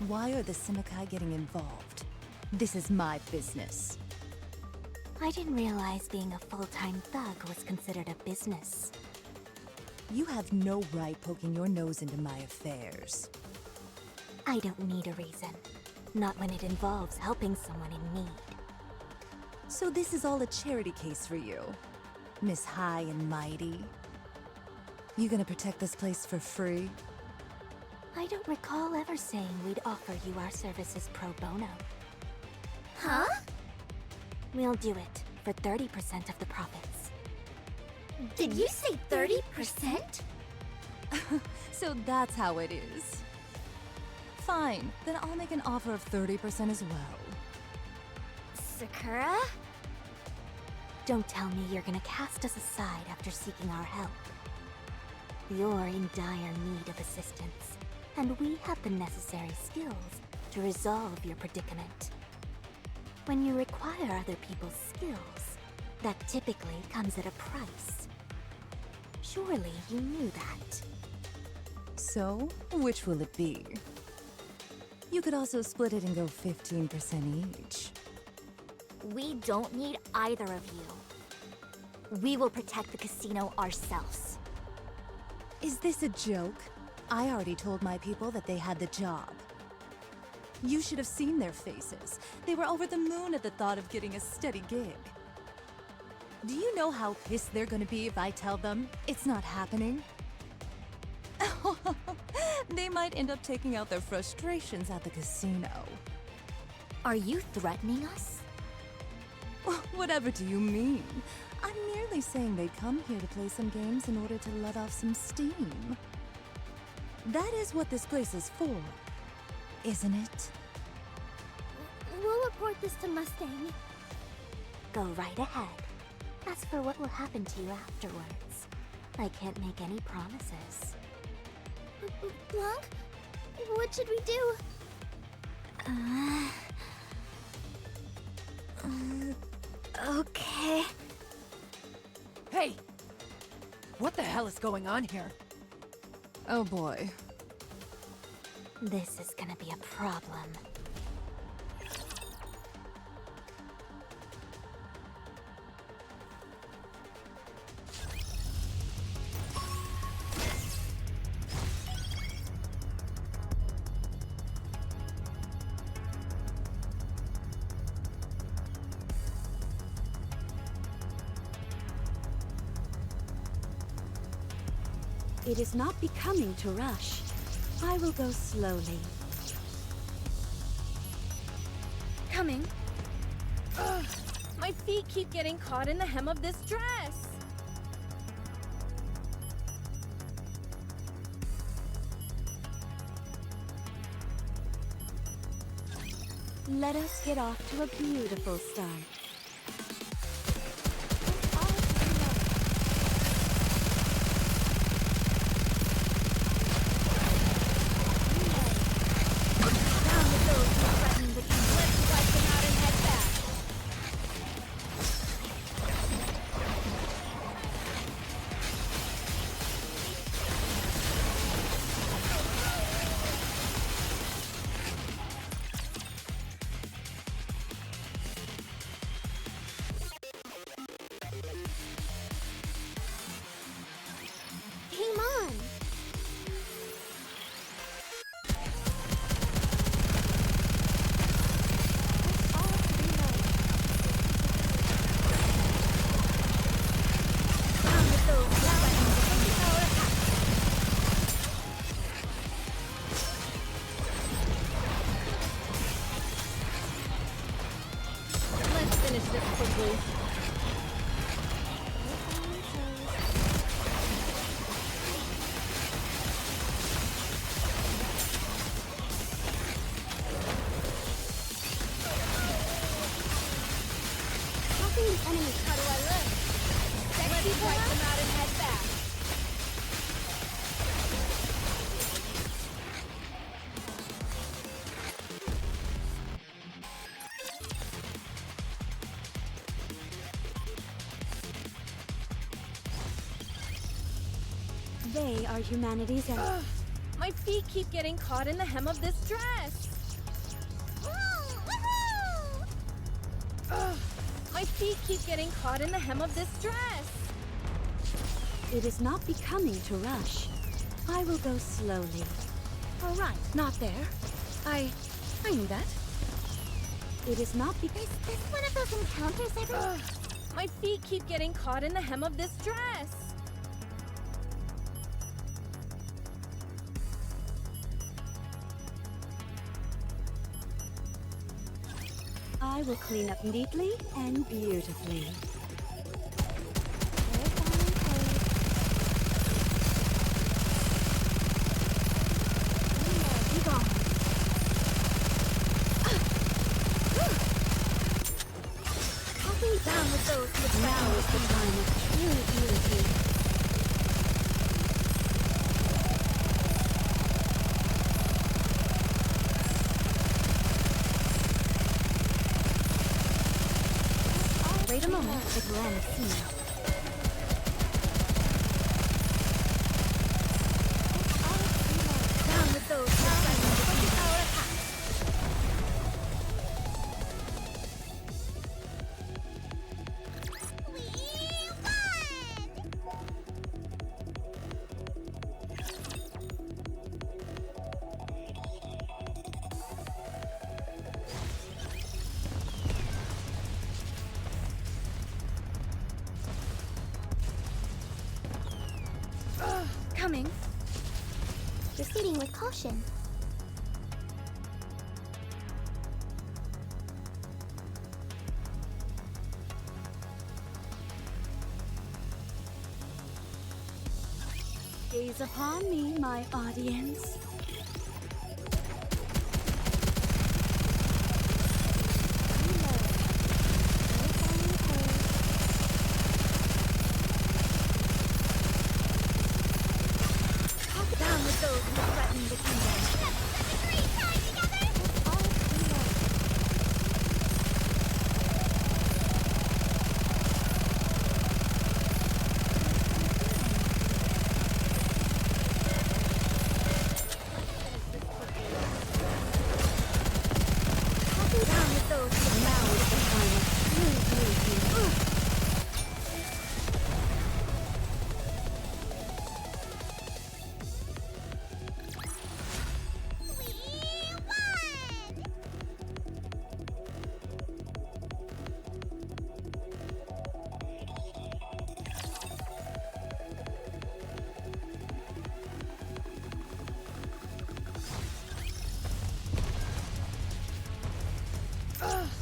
why are the Semekai getting involved? This is my business. I didn't realize being a full-time thug was considered a business. You have no right poking your nose into my affairs. I don't need a reason. Not when it involves helping someone in need. So this is all a charity case for you, Miss High and Mighty? You gonna protect this place for free? I don't recall ever saying we'd offer you our services pro bono. Huh? We'll do it for 30% of the profits. Did you say 30%? So that's how it is. Fine, then I'll make an offer of 30% as well. Sakura? Don't tell me you're gonna cast us aside after seeking our help. You're in dire need of assistance, and we have the necessary skills to resolve your predicament. When you require other people's skills, that typically comes at a price. Surely you knew that. So, which will it be? You could also split it and go 15% each. We don't need either of you. We will protect the casino ourselves. Is this a joke? I already told my people that they had the job. You should have seen their faces. They were over the moon at the thought of getting a steady gig. Do you know how pissed they're gonna be if I tell them it's not happening? They might end up taking out their frustrations at the casino. Are you threatening us? Whatever do you mean? I'm merely saying they'd come here to play some games in order to let off some steam. That is what this place is for, isn't it? We'll report this to Mustang. Go right ahead. As for what will happen to you afterwards, I can't make any promises. Blanc? What should we do? Okay. Hey! What the hell is going on here? Oh boy. This is gonna be a problem. It is not becoming to rush. I will go slowly. Coming. Ugh, my feet keep getting caught in the hem of this dress. Let us get off to a beautiful start. quickly. Helping the enemy. How do I live? Let's wipe them out and head back. They are humanity's Ugh, my feet keep getting caught in the hem of this dress. Ugh, my feet keep getting caught in the hem of this dress. It is not becoming to rush. I will go slowly. All right, not there. I knew that. It is not Is this one of those encounters every... Ugh, my feet keep getting caught in the hem of this dress. I will clean up neatly and beautifully. Down with those with Now is the time of true beauty. Wait a moment, the grand scene. down with those with our attack. Coming. Proceeding with caution. Gaze upon me, my audience. Down with those who threaten the kingdom. Down with those who Now is the time of true beauty.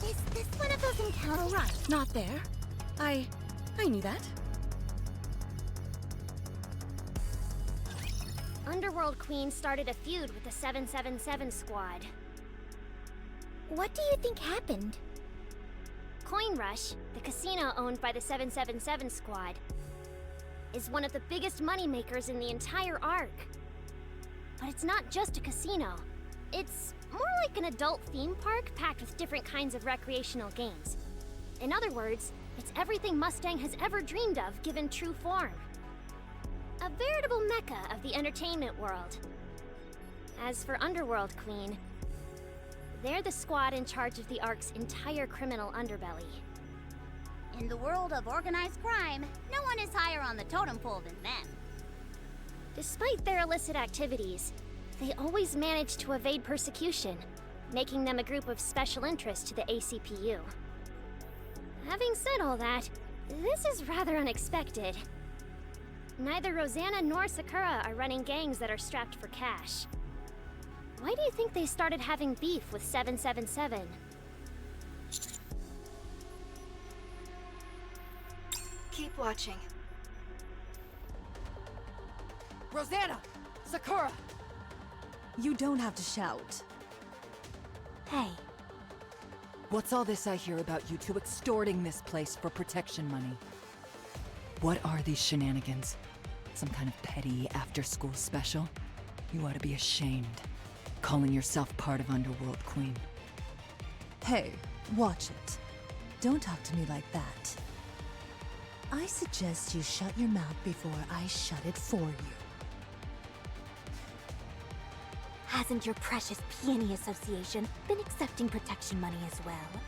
Is this one of those encounters? right, not there. I knew that. Underworld Queen started a feud with the 777 squad. What do you think happened? Coin Rush, the casino owned by the 777 squad, is one of the biggest moneymakers in the entire arc. But it's not just a casino. It's more like an adult theme park packed with different kinds of recreational games. In other words, it's everything Mustang has ever dreamed of given true form. A veritable mecca of the entertainment world. As for Underworld Queen, they're the squad in charge of the Ark's entire criminal underbelly. In the world of organized crime, no one is higher on the totem pole than them. Despite their illicit activities, they always manage to evade persecution, making them a group of special interest to the ACPU. Having said all that, this is rather unexpected. Neither Rosanna nor Sakura are running gangs that are strapped for cash. Why do you think they started having beef with 777? watching. Rosanna! Sakura! You don't have to shout. Hey, What's all this I hear about you two extorting this place for protection money? What are these shenanigans? Some kind of petty after-school special? You ought to be ashamed. Calling yourself part of Underworld Queen. Hey, watch it. Don't talk to me like that. I suggest you shut your mouth before I shut it for you. hasn't your precious Peony Association been accepting protection money as well?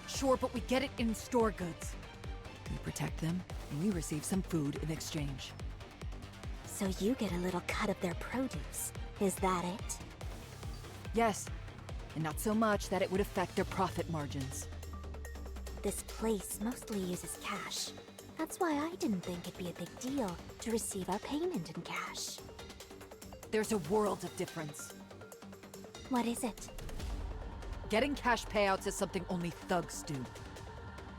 Sure, but we get it in store goods. We protect them, and we receive some food in exchange. So you get a little cut of their produce. Is that it? Yes, and not so much that it would affect their profit margins. This place mostly uses cash. That's why I didn't think it'd be a big deal to receive our payment in cash. There's a world of difference. What is it? Getting cash payouts is something only thugs do,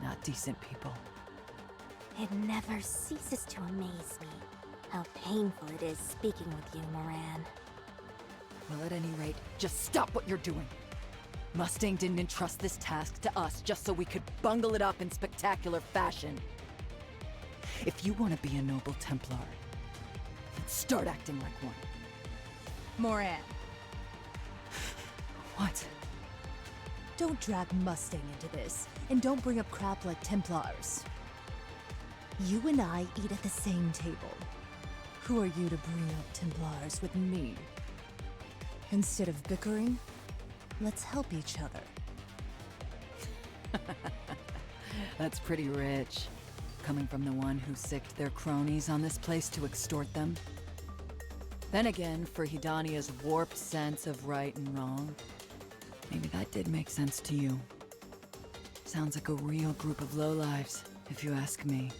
not decent people. It never ceases to amaze me how painful it is speaking with you, Moran. Well, at any rate, just stop what you're doing. Mustang didn't entrust this task to us just so we could bungle it up in spectacular fashion. If you want to be a noble Templar, then start acting like one. Moran, What? don't drag Mustang into this, and don't bring up crap like Templars. You and I eat at the same table. Who are you to bring up Templars with me? Instead of bickering, let's help each other. That's pretty rich. Coming from the one who sicked their cronies on this place to extort them. Then again, for Hidania's warped sense of right and wrong, maybe that did make sense to you. Sounds like a real group of lowlives, if you ask me.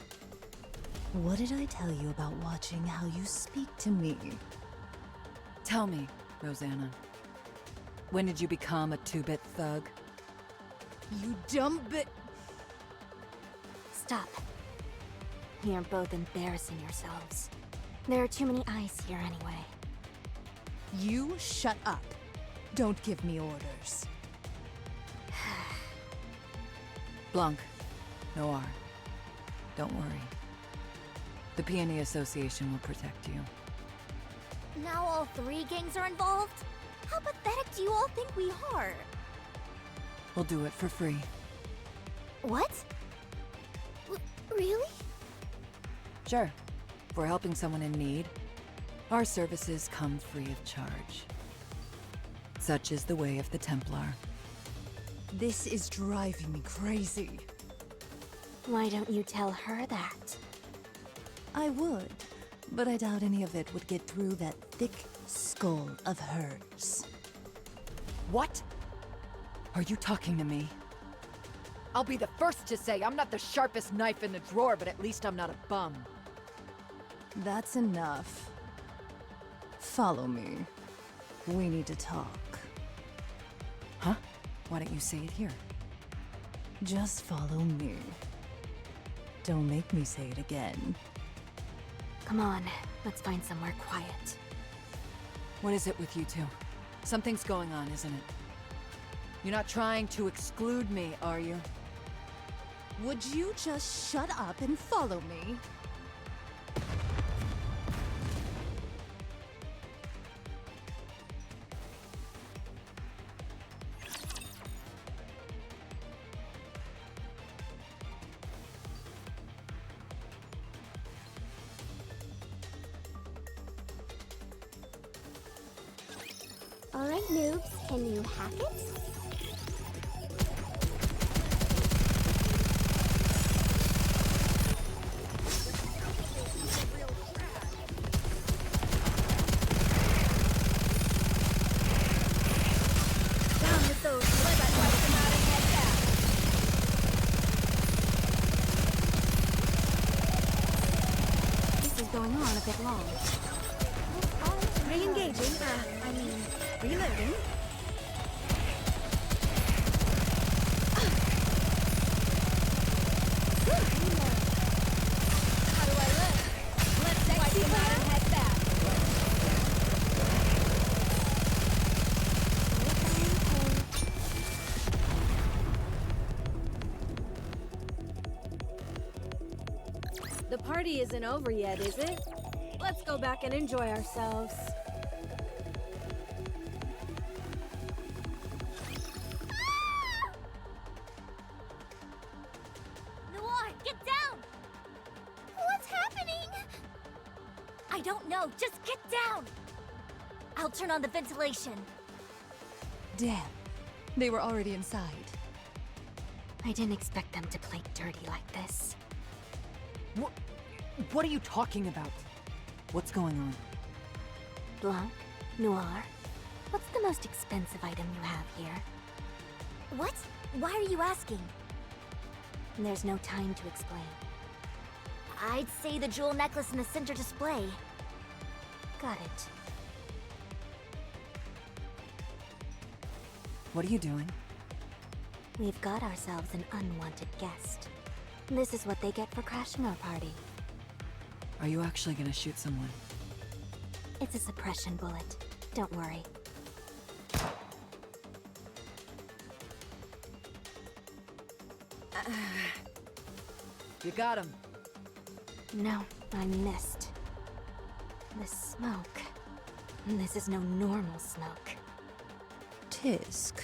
What did I tell you about watching how you speak to me? Tell me, Rosanna. When did you become a two-bit thug? You dumb bit... Stop. You're both embarrassing yourselves. There are too many eyes here anyway. You shut up. Don't give me orders. Blanc. Noir. Don't worry. The Peony Association will protect you. Now all three gangs are involved? How pathetic do you all think we are? We'll do it for free. What? Really? Sure. If we're helping someone in need, our services come free of charge. Such is the way of the Templar. This is driving me crazy. Why don't you tell her that? I would, but I doubt any of it would get through that thick skull of hers. What? Are you talking to me? I'll be the first to say I'm not the sharpest knife in the drawer, but at least I'm not a bum. That's enough. Follow me. We need to talk. Huh? Why don't you say it here? Just follow me. Don't make me say it again. Come on, let's find somewhere quiet. What is it with you two? Something's going on, isn't it? You're not trying to exclude me, are you? Would you just shut up and follow me? Alright, noobs, can you hack it? Down with those automatic head back. This is going on a bit long. Re-engaging, reloading. The party isn't over yet, is it? Let's go back and enjoy ourselves. Noir, get down! What's happening? I don't know, just get down! I'll turn on the ventilation. Damn, they were already inside. I didn't expect them to play dirty like this. What are you talking about? What's going on? Blanc, Noir, what's the most expensive item you have here? What? Why are you asking? There's no time to explain. I'd say the jewel necklace in the center display. Got it. What are you doing? We've got ourselves an unwanted guest. This is what they get for crashing our party. Are you actually gonna shoot someone? It's a suppression bullet. Don't worry. You got him. No, I missed. The smoke. This is no normal smoke. Tisk.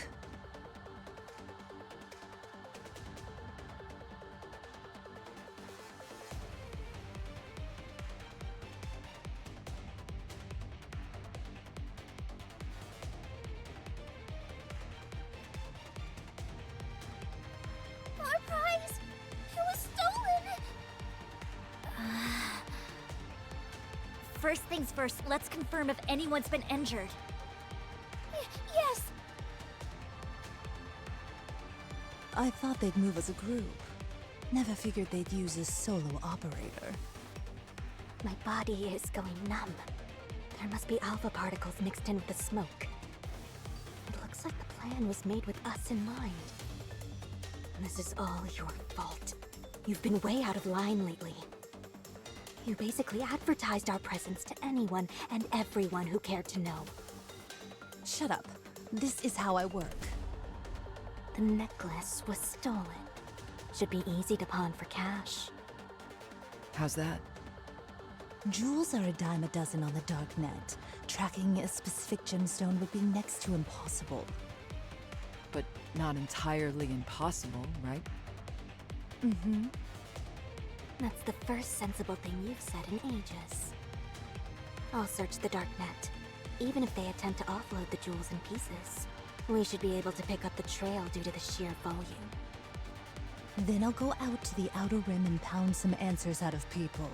Our prize! It was stolen! First things first, let's confirm if anyone's been injured. Yes! I thought they'd move as a group. Never figured they'd use a solo operator. My body is going numb. There must be alpha particles mixed in with the smoke. It looks like the plan was made with us in mind. This is all your fault. You've been way out of line lately. You basically advertised our presence to anyone and everyone who cared to know. Shut up. This is how I work. The necklace was stolen. Should be easy to pawn for cash. How's that? Jewels are a dime a dozen on the dark net. Tracking a specific gemstone would be next to impossible. But not entirely impossible, right? Mm-hmm. That's the first sensible thing you've said in ages. I'll search the dark net. Even if they attempt to offload the jewels in pieces, we should be able to pick up the trail due to the sheer volume. Then I'll go out to the Outer Rim and pound some answers out of people.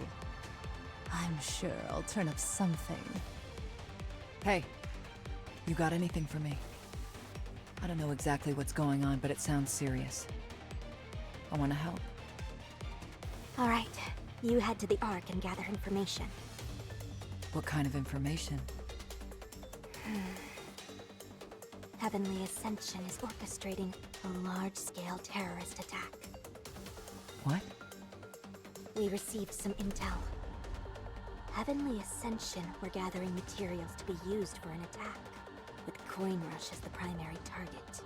I'm sure I'll turn up something. Hey, you got anything for me? I don't know exactly what's going on, but it sounds serious. I want to help. All right, you head to the Ark and gather information. What kind of information? Heavenly Ascension is orchestrating a large-scale terrorist attack. What? We received some intel. Heavenly Ascension were gathering materials to be used for an attack, with Coin Rush as the primary target.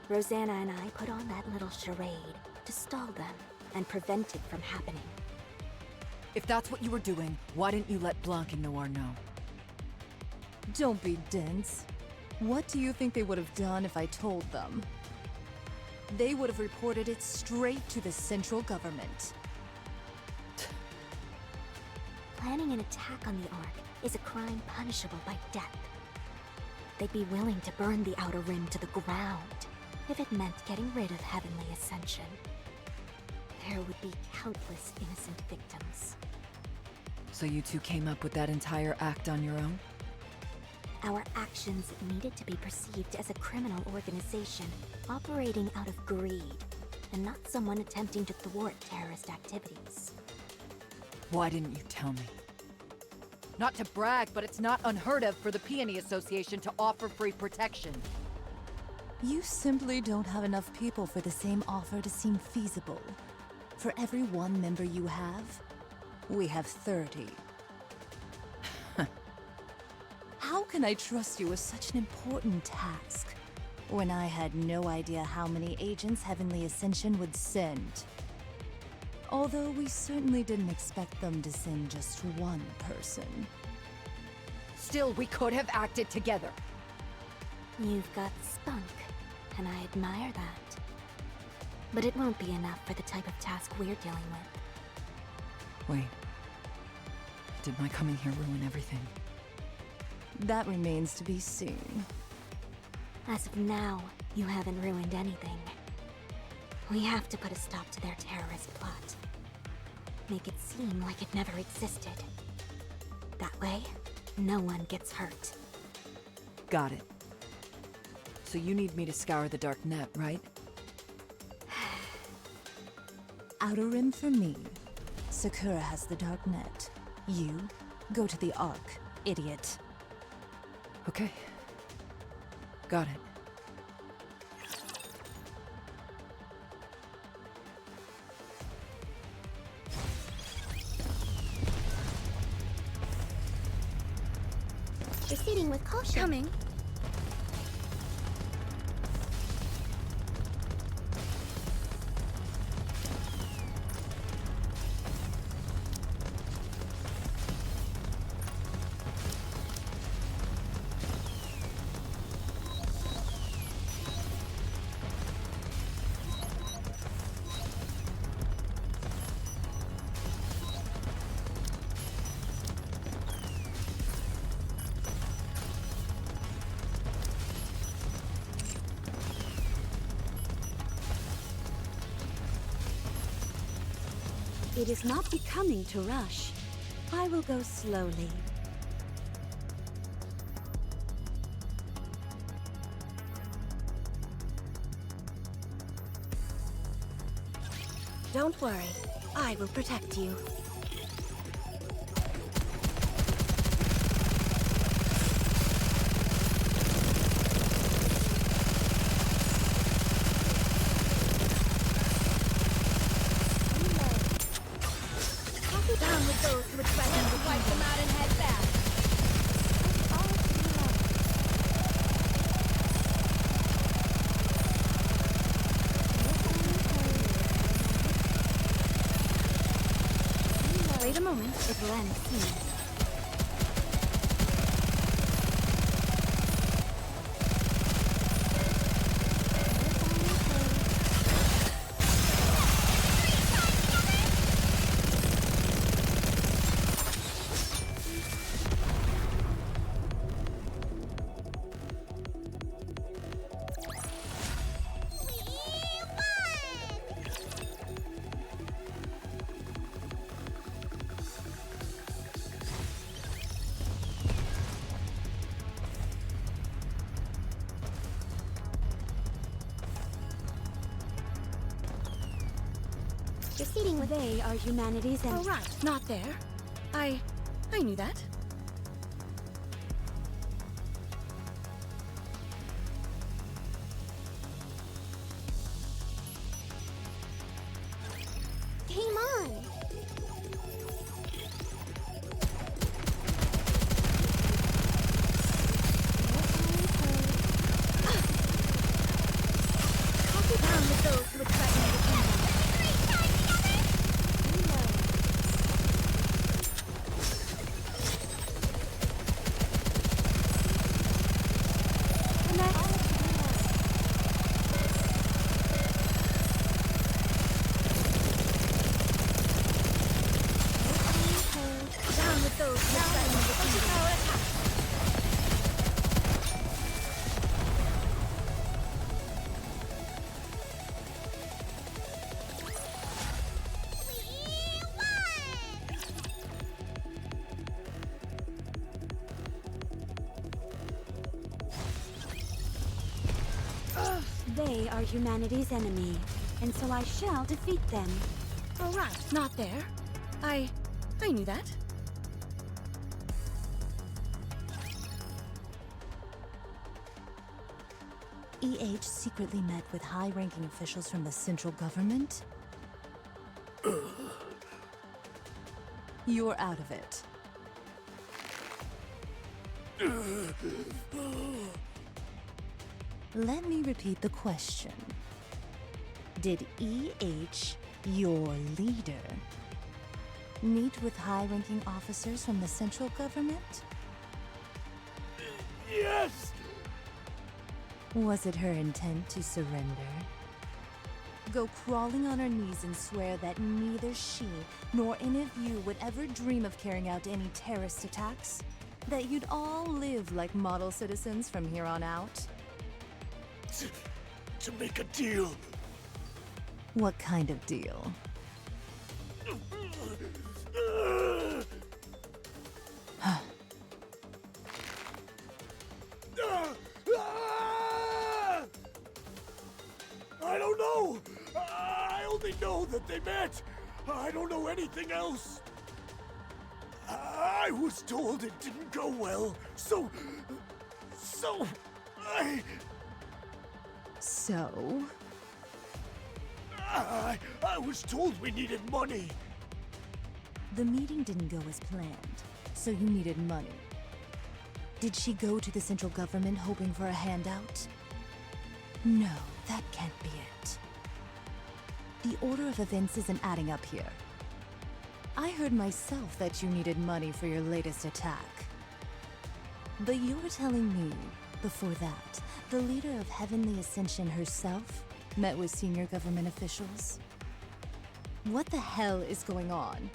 Rosanna and I put on that little charade to stall them and prevent it from happening. If that's what you were doing, why didn't you let Blanc and Noir know? Don't be dense. What do you think they would have done if I told them? They would have reported it straight to the central government. Planning an attack on the Ark is a crime punishable by death. They'd be willing to burn the Outer Rim to the ground if it meant getting rid of Heavenly Ascension. There would be countless innocent victims. So you two came up with that entire act on your own? Our actions needed to be perceived as a criminal organization operating out of greed, and not someone attempting to thwart terrorist activities. Why didn't you tell me? Not to brag, but it's not unheard of for the Peony Association to offer free protection. You simply don't have enough people for the same offer to seem feasible. For every one member you have, we have 30. How can I trust you with such an important task, when I had no idea how many agents Heavenly Ascension would send? Although we certainly didn't expect them to send just one person. Still, we could have acted together. You've got spunk, and I admire that. But it won't be enough for the type of task we're dealing with. Wait. Did my coming here ruin everything? That remains to be seen. As of now, you haven't ruined anything. We have to put a stop to their terrorist plot. Make it seem like it never existed. That way, no one gets hurt. Got it. So you need me to scour the dark net, right? Outer Rim for me. Sakura has the dark net. You, go to the Ark, idiot. Okay. Got it. Proceeding with caution. Coming. It is not becoming to rush. I will go slowly. Don't worry. I will protect you. Down with those who would threaten to wipe them out and head back. Wait a moment. It will end soon. Proceeding with They are humanity's Oh, enemy. right. Not there. I knew that. Game on! Down with those who would threaten the kingdom. Down with those who would threaten the kingdom. They are humanity's enemy, and so I shall defeat them. Oh, right. Not there. I knew that. EH secretly met with high-ranking officials from the central government? You're out of it. Let me repeat the question. Did EH Your leader. Meet with high-ranking officers from the central government? Yes! Was it her intent to surrender? Go crawling on her knees and swear that neither she nor any of you would ever dream of carrying out any terrorist attacks? That you'd all live like model citizens from here on out? To make a deal. What kind of deal? I don't know! I only know that they met! I don't know anything else! I was told it didn't go well, so I... So? I was told we needed money. The meeting didn't go as planned, so you needed money. Did she go to the central government hoping for a handout? No, that can't be it. The order of events isn't adding up here. I heard myself that you needed money for your latest attack. But you were telling me, before that, the leader of Heavenly Ascension herself met with senior government officials? What the hell is going on?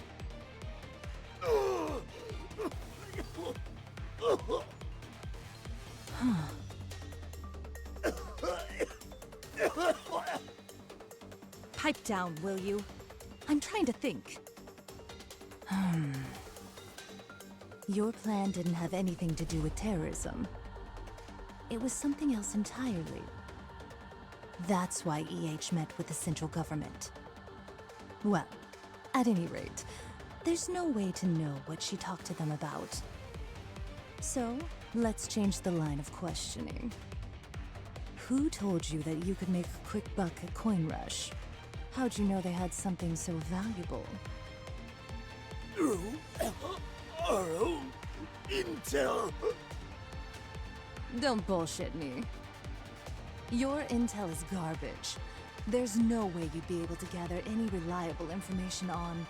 Pipe down, will you? I'm trying to think. Your plan didn't have anything to do with terrorism. It was something else entirely. That's why EH met with the central government. Well, at any rate, there's no way to know what she talked to them about. So, let's change the line of questioning. Who told you that you could make a quick buck at Coin Rush? How'd you know they had something so valuable? Our own intel. Don't bullshit me. Your intel is garbage. There's no way you'd be able to gather any reliable information on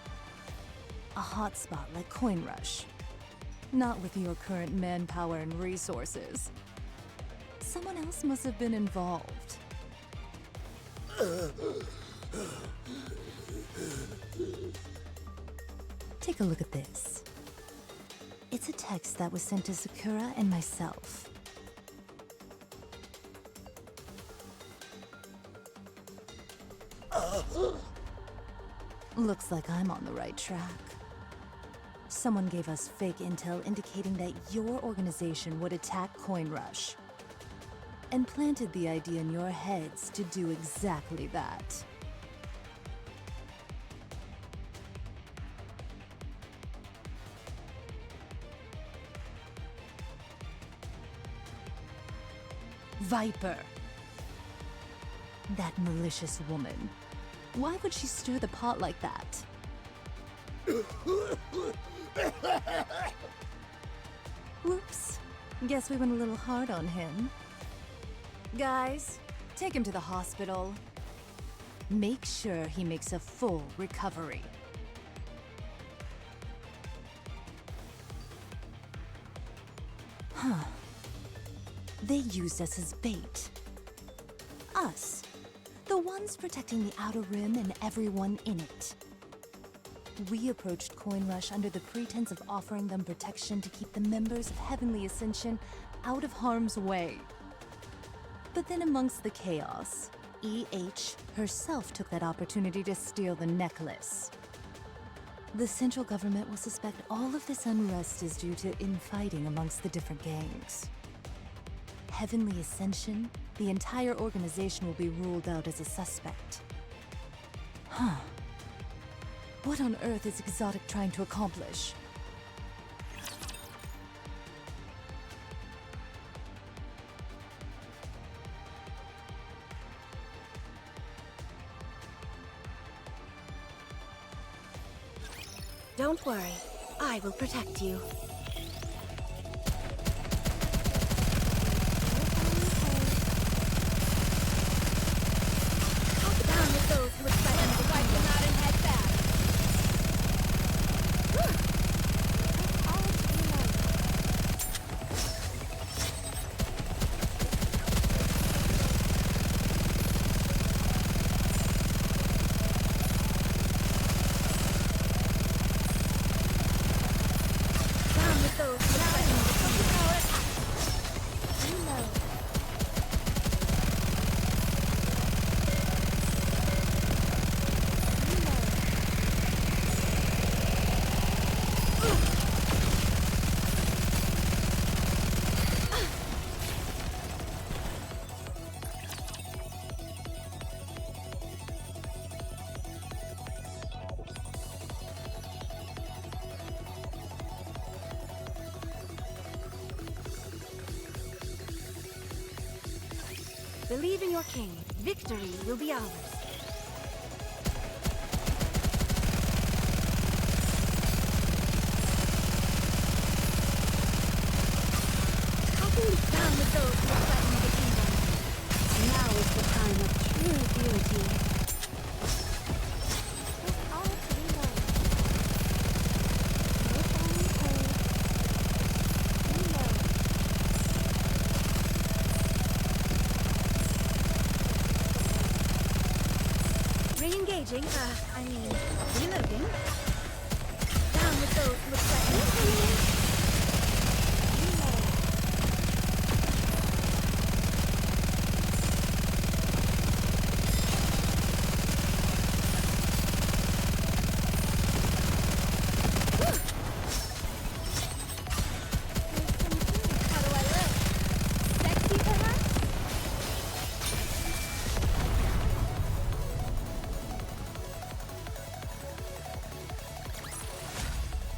a hotspot like Coin Rush. Not with your current manpower and resources. Someone else must have been involved. Take a look at this. It's a text that was sent to Sakura and myself. Looks like I'm on the right track. Someone gave us fake intel indicating that your organization would attack Coin Rush, and planted the idea in your heads to do exactly that. Viper. That malicious woman. Why would she stir the pot like that? Whoops. Guess we went a little hard on him. Guys, take him to the hospital. Make sure he makes a full recovery. Huh. They used us as bait. Us. The ones protecting the Outer Rim and everyone in it. We approached Coin Rush under the pretense of offering them protection to keep the members of Heavenly Ascension out of harm's way. But then amongst the chaos, EH herself took that opportunity to steal the necklace. The central government will suspect all of this unrest is due to infighting amongst the different gangs. Heavenly Ascension, the entire organization will be ruled out as a suspect. Huh. What on earth is Exotic trying to accomplish? Don't worry, I will protect you. Down with those who would threaten to wipe them out Believe in your king. Victory will be ours. Down with those who threaten the kingdom. Now is the time of true beauty. Just all to reload. Reload. Re-engaging, reloading. Down with those who threaten the kingdom.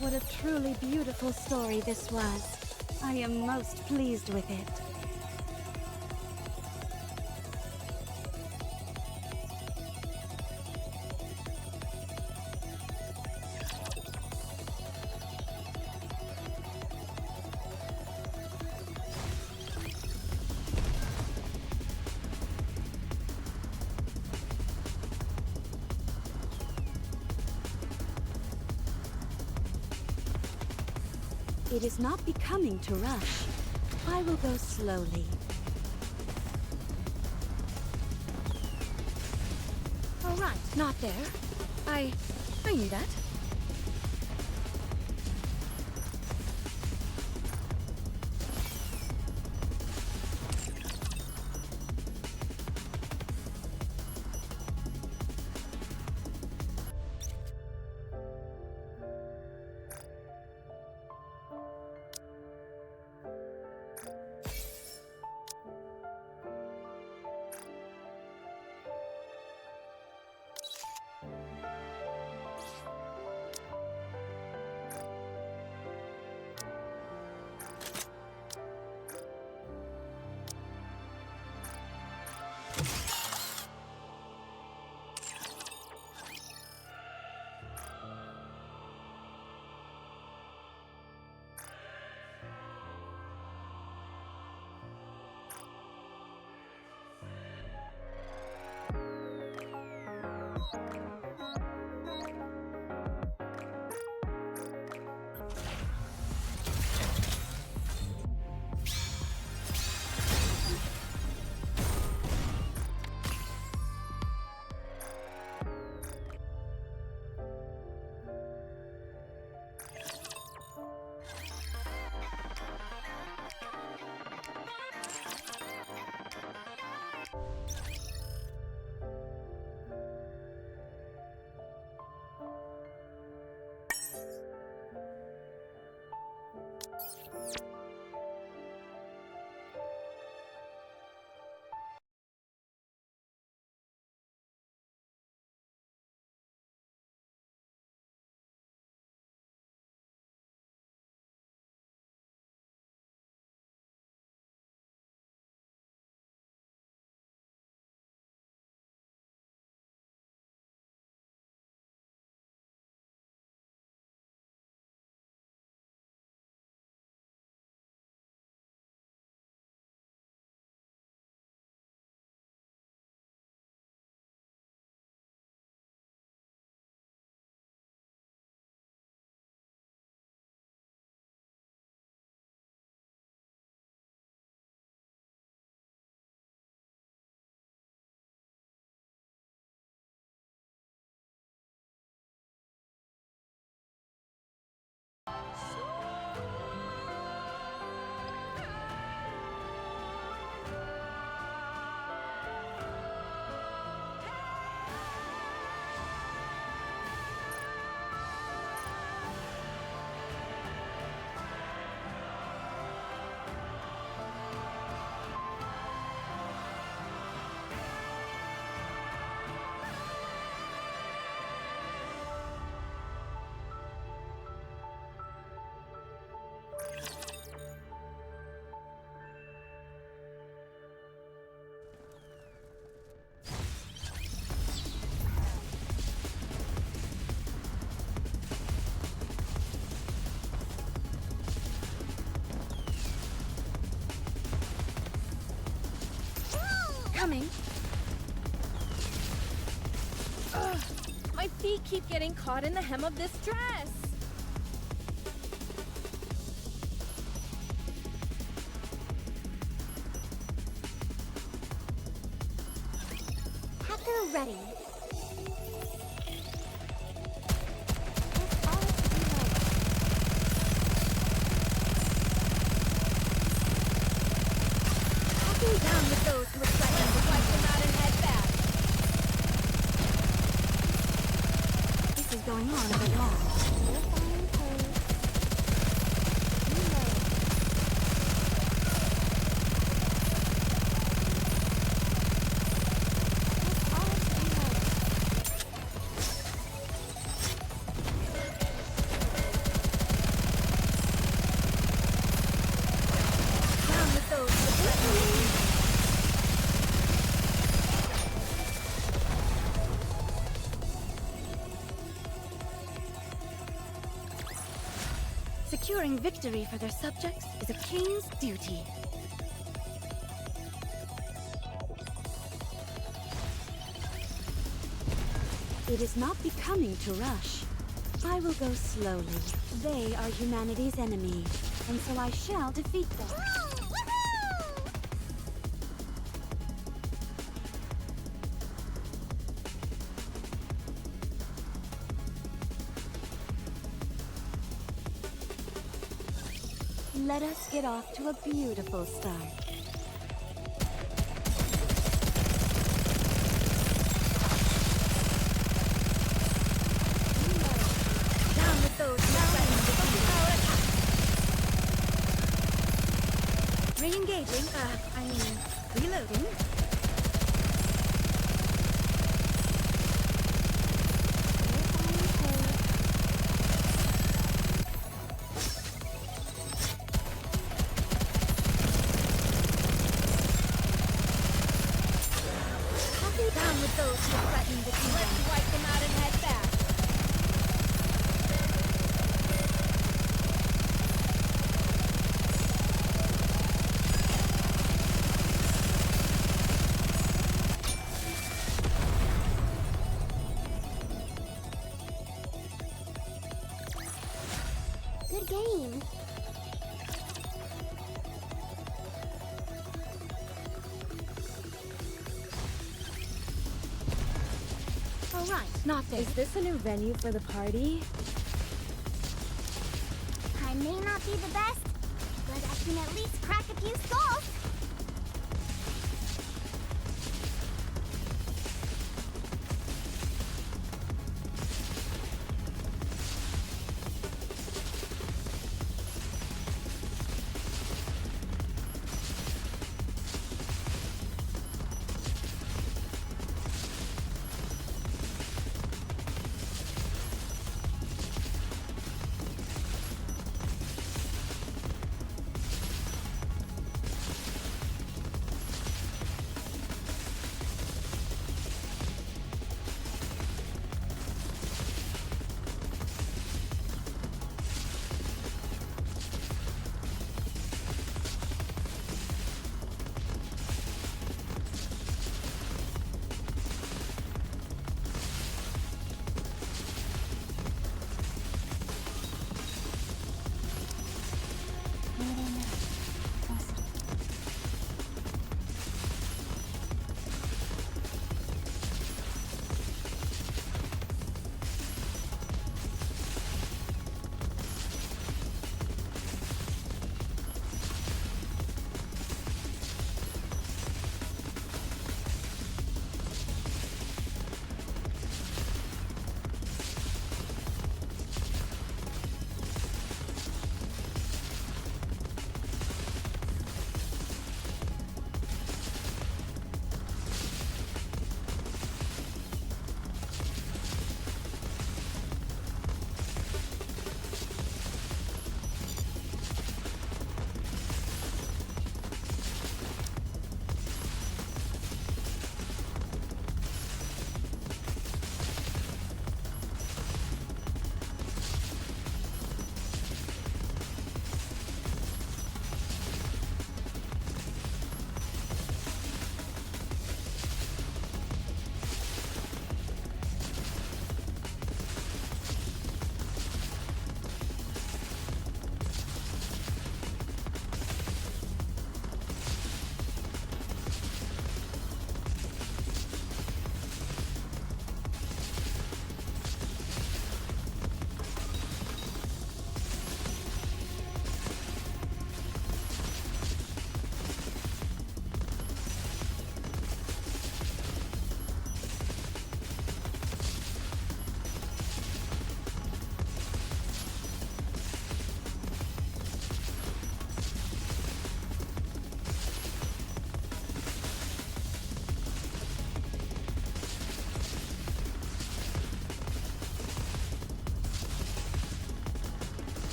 What a truly beautiful story this was. I am most pleased with it. It is not becoming to rush. I will go slowly. All right, not there. I knew that. Coming. Ugh, my feet keep getting caught in the hem of this dress. Hacker ready. Down with those who are threatening to wipe them out and head back. This is going on a bit long. Down with those who are threatening. Securing victory for their subjects is a king's duty. It is not becoming to rush. I will go slowly. They are humanity's enemy, and so I shall defeat them. Let us get off to a beautiful start. Down with those who are threatening to Re-engaging, reloading. Down with those who threaten the kingdom. Wipe them out and head back. Good game. All right, not this. Is this a new venue for the party? I may not be the best, but I can at least crack a few skulls.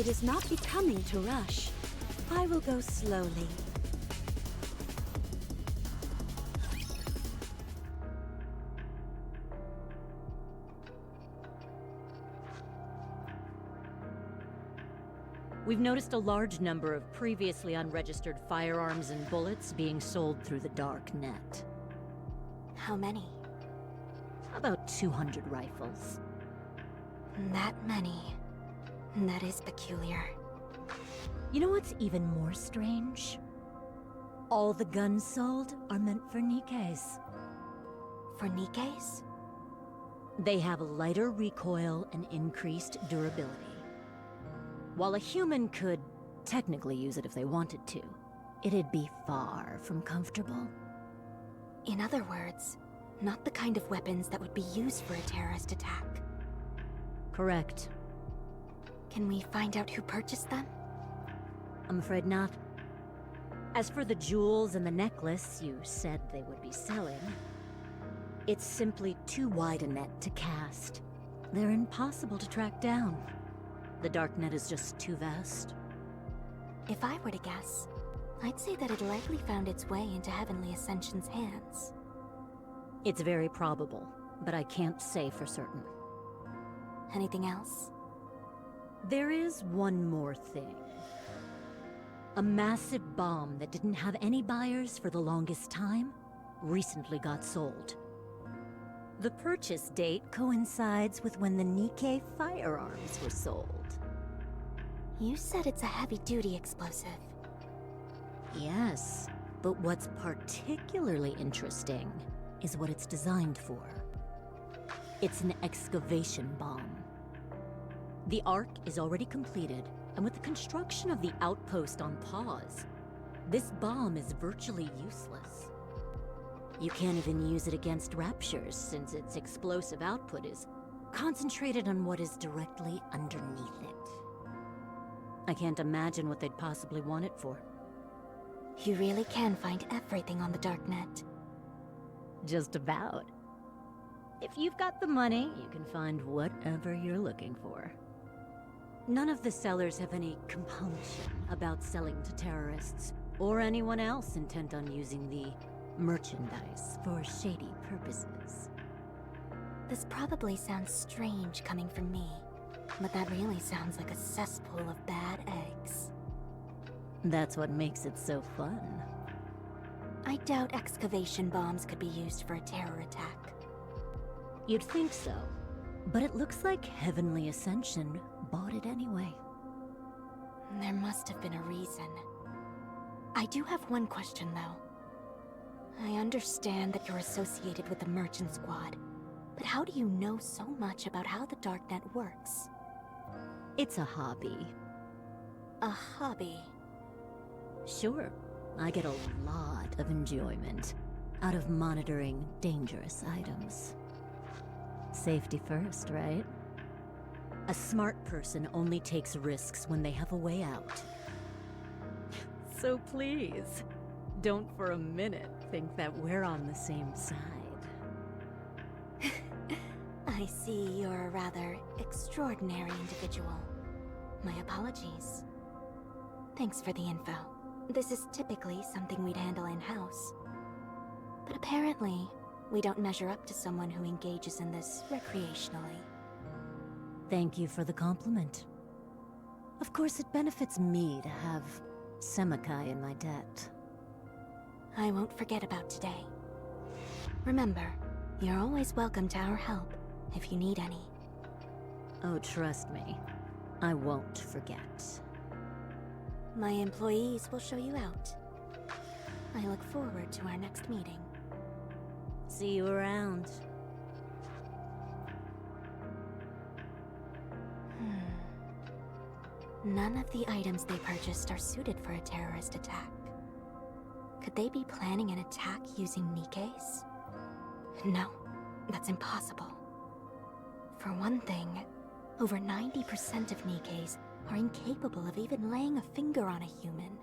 It is not becoming to rush. I will go slowly. We've noticed a large number of previously unregistered firearms and bullets being sold through the dark net. How many? About 200 rifles. That many. That is peculiar. You know what's even more strange? All the guns sold are meant for Nikkes. For Nikkes? They have a lighter recoil and increased durability. While a human could technically use it if they wanted to, it'd be far from comfortable. In other words, not the kind of weapons that would be used for a terrorist attack. Correct. Can we find out who purchased them? I'm afraid not. As for the jewels and the necklace you said they would be selling, it's simply too wide a net to cast. They're impossible to track down. The darknet is just too vast. If I were to guess, I'd say that it likely found its way into Heavenly Ascension's hands. It's very probable, but I can't say for certain. Anything else? There is one more thing. A massive bomb that didn't have any buyers for the longest time recently got sold. The purchase date coincides with when the Nikke firearms were sold. You said it's a heavy-duty explosive. Yes, but what's particularly interesting is what it's designed for. It's an excavation bomb. The Ark is already completed, and with the construction of the outpost on pause, this bomb is virtually useless. You can't even use it against raptures, since its explosive output is concentrated on what is directly underneath it. I can't imagine what they'd possibly want it for. You really can find everything on the darknet. Just about. If you've got the money, you can find whatever you're looking for. None of the sellers have any compunction about selling to terrorists, or anyone else intent on using the merchandise for shady purposes. This probably sounds strange coming from me, but that really sounds like a cesspool of bad eggs. That's what makes it so fun. I doubt excavation bombs could be used for a terror attack. You'd think so, but it looks like Heavenly Ascension bought it anyway. There must have been a reason. I do have one question, though. I understand that you're associated with the Merchant Squad, but how do you know so much about how the darknet works? It's a hobby. A hobby? Sure, I get a lot of enjoyment out of monitoring dangerous items. Safety first, right? A smart person only takes risks when they have a way out. So please, don't for a minute think that we're on the same side. I see you're a rather extraordinary individual. My apologies. Thanks for the info. This is typically something we'd handle in-house. But apparently, we don't measure up to someone who engages in this recreationally. Thank you for the compliment. Of course, it benefits me to have Semakai in my debt. I won't forget about today. Remember, you're always welcome to our help if you need any. Oh, trust me, I won't forget. My employees will show you out. I look forward to our next meeting. See you around. None of the items they purchased are suited for a terrorist attack. Could they be planning an attack using Nikkes? No, that's impossible. For one thing, over 90% of Nikkes are incapable of even laying a finger on a human.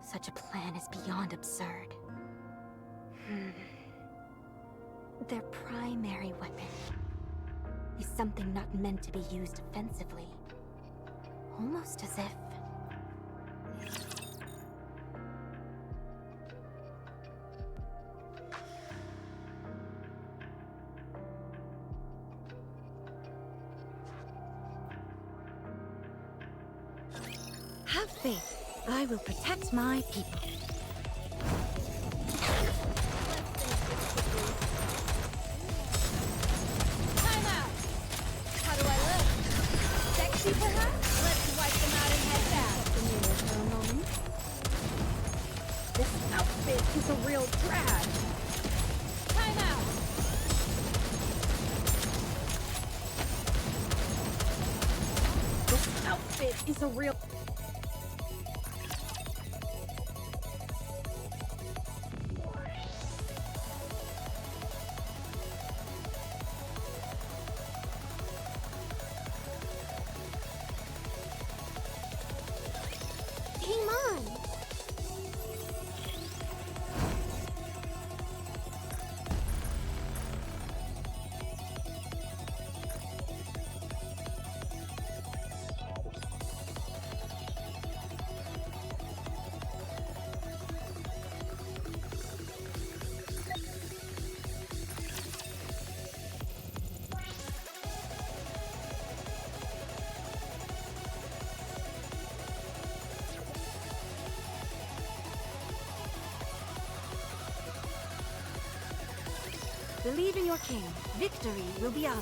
Such a plan is beyond absurd. Their primary weapon is something not meant to be used offensively. Almost as if... Have faith. I will protect my people. Time out! How do I look? Sexy, perhaps? Let's wipe them out and head back. For a moment. This outfit is a real drag. Time out! This outfit is a real... Game on! Believe in your king. Victory will be ours.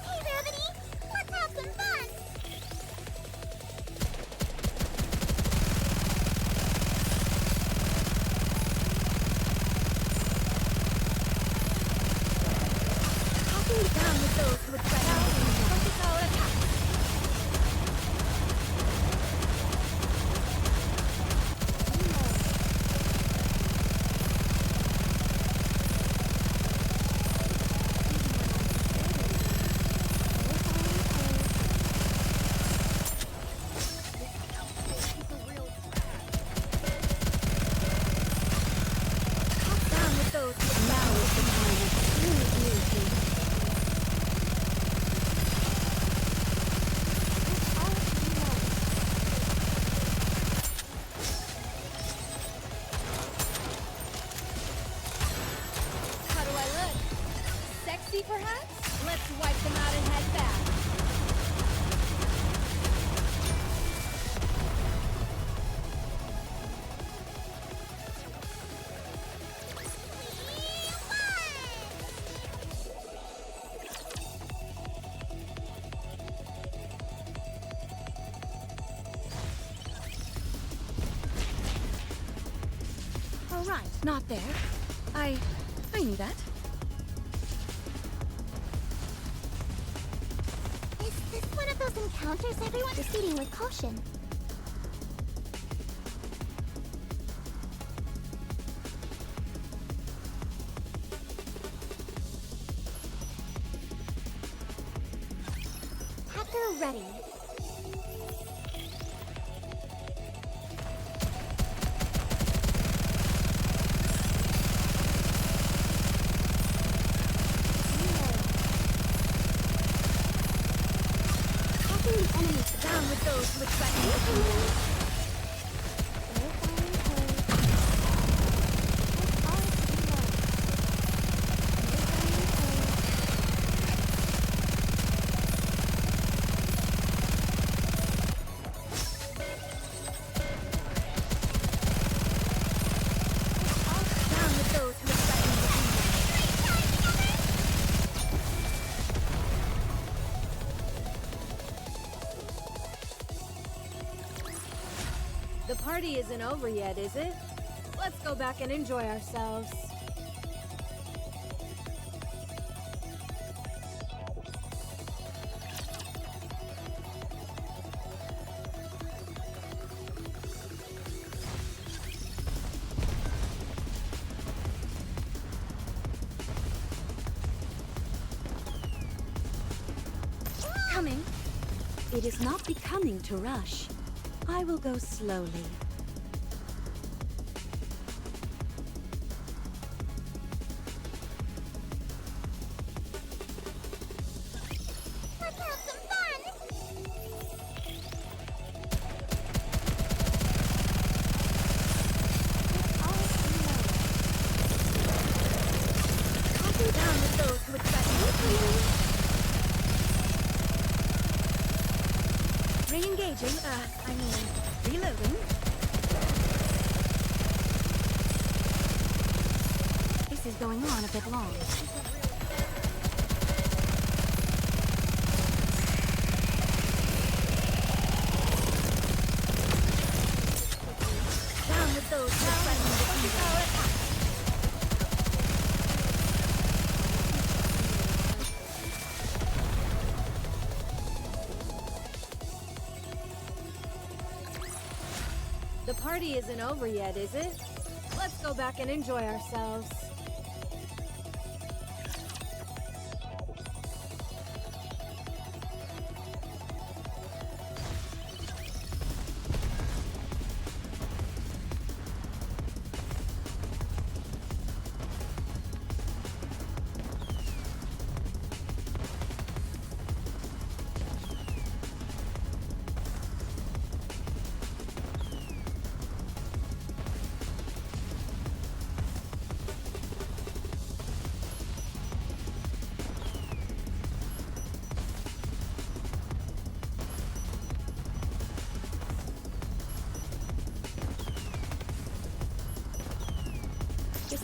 Hey, Rabbity! Let's have some fun! Cutting down with those who would threaten me. Cut down with those who now is the time of true beauty. How do I look? Sexy, perhaps? Let's wipe them out and head back. All right, not there. I knew that. Is this one of those encounters everyone proceeding with caution? Hacker ready. Cutting the enemy Down with those who would threaten me. Down with those who would threaten The party isn't over yet, is it? Let's go back and enjoy ourselves. It is not becoming to rush. I will go slowly. Let's have some fun! Cracking down with those who expect nothing. Re-engaging, reloading. This is going on a bit long. Down with those who threaten the power. The party isn't over yet, is it? Let's go back and enjoy ourselves.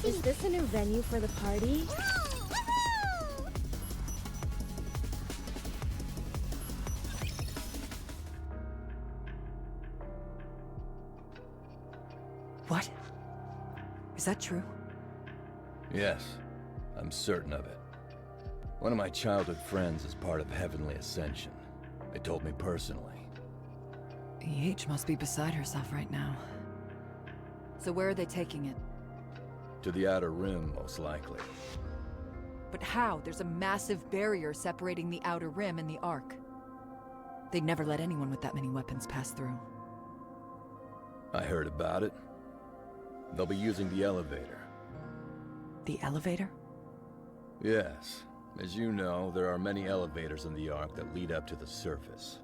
Is this a new venue for the party? What? Is that true? Yes, I'm certain of it. One of my childhood friends is part of Heavenly Ascension. They told me personally. EH must be beside herself right now. So where are they taking it? To the Outer Rim, most likely. But how? There's a massive barrier separating the Outer Rim and the Ark. They'd never let anyone with that many weapons pass through. I heard about it. They'll be using the elevator. The elevator? Yes. As you know, there are many elevators in the Ark that lead up to the surface.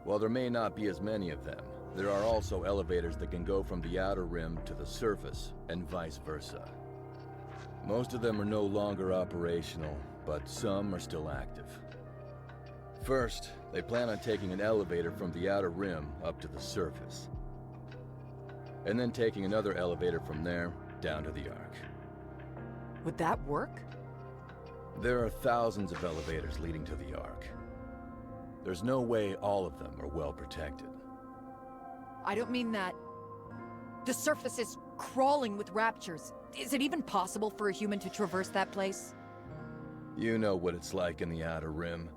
While there may not be as many of them, there are also elevators that can go from the Outer Rim to the surface, and vice versa. Most of them are no longer operational, but some are still active. First, they plan on taking an elevator from the Outer Rim up to the surface. And then taking another elevator from there down to the Ark. Would that work? There are thousands of elevators leading to the Ark. There's no way all of them are well protected. I don't mean that. The surface is crawling with raptures. Is it even possible for a human to traverse that place? You know what it's like in the Outer Rim.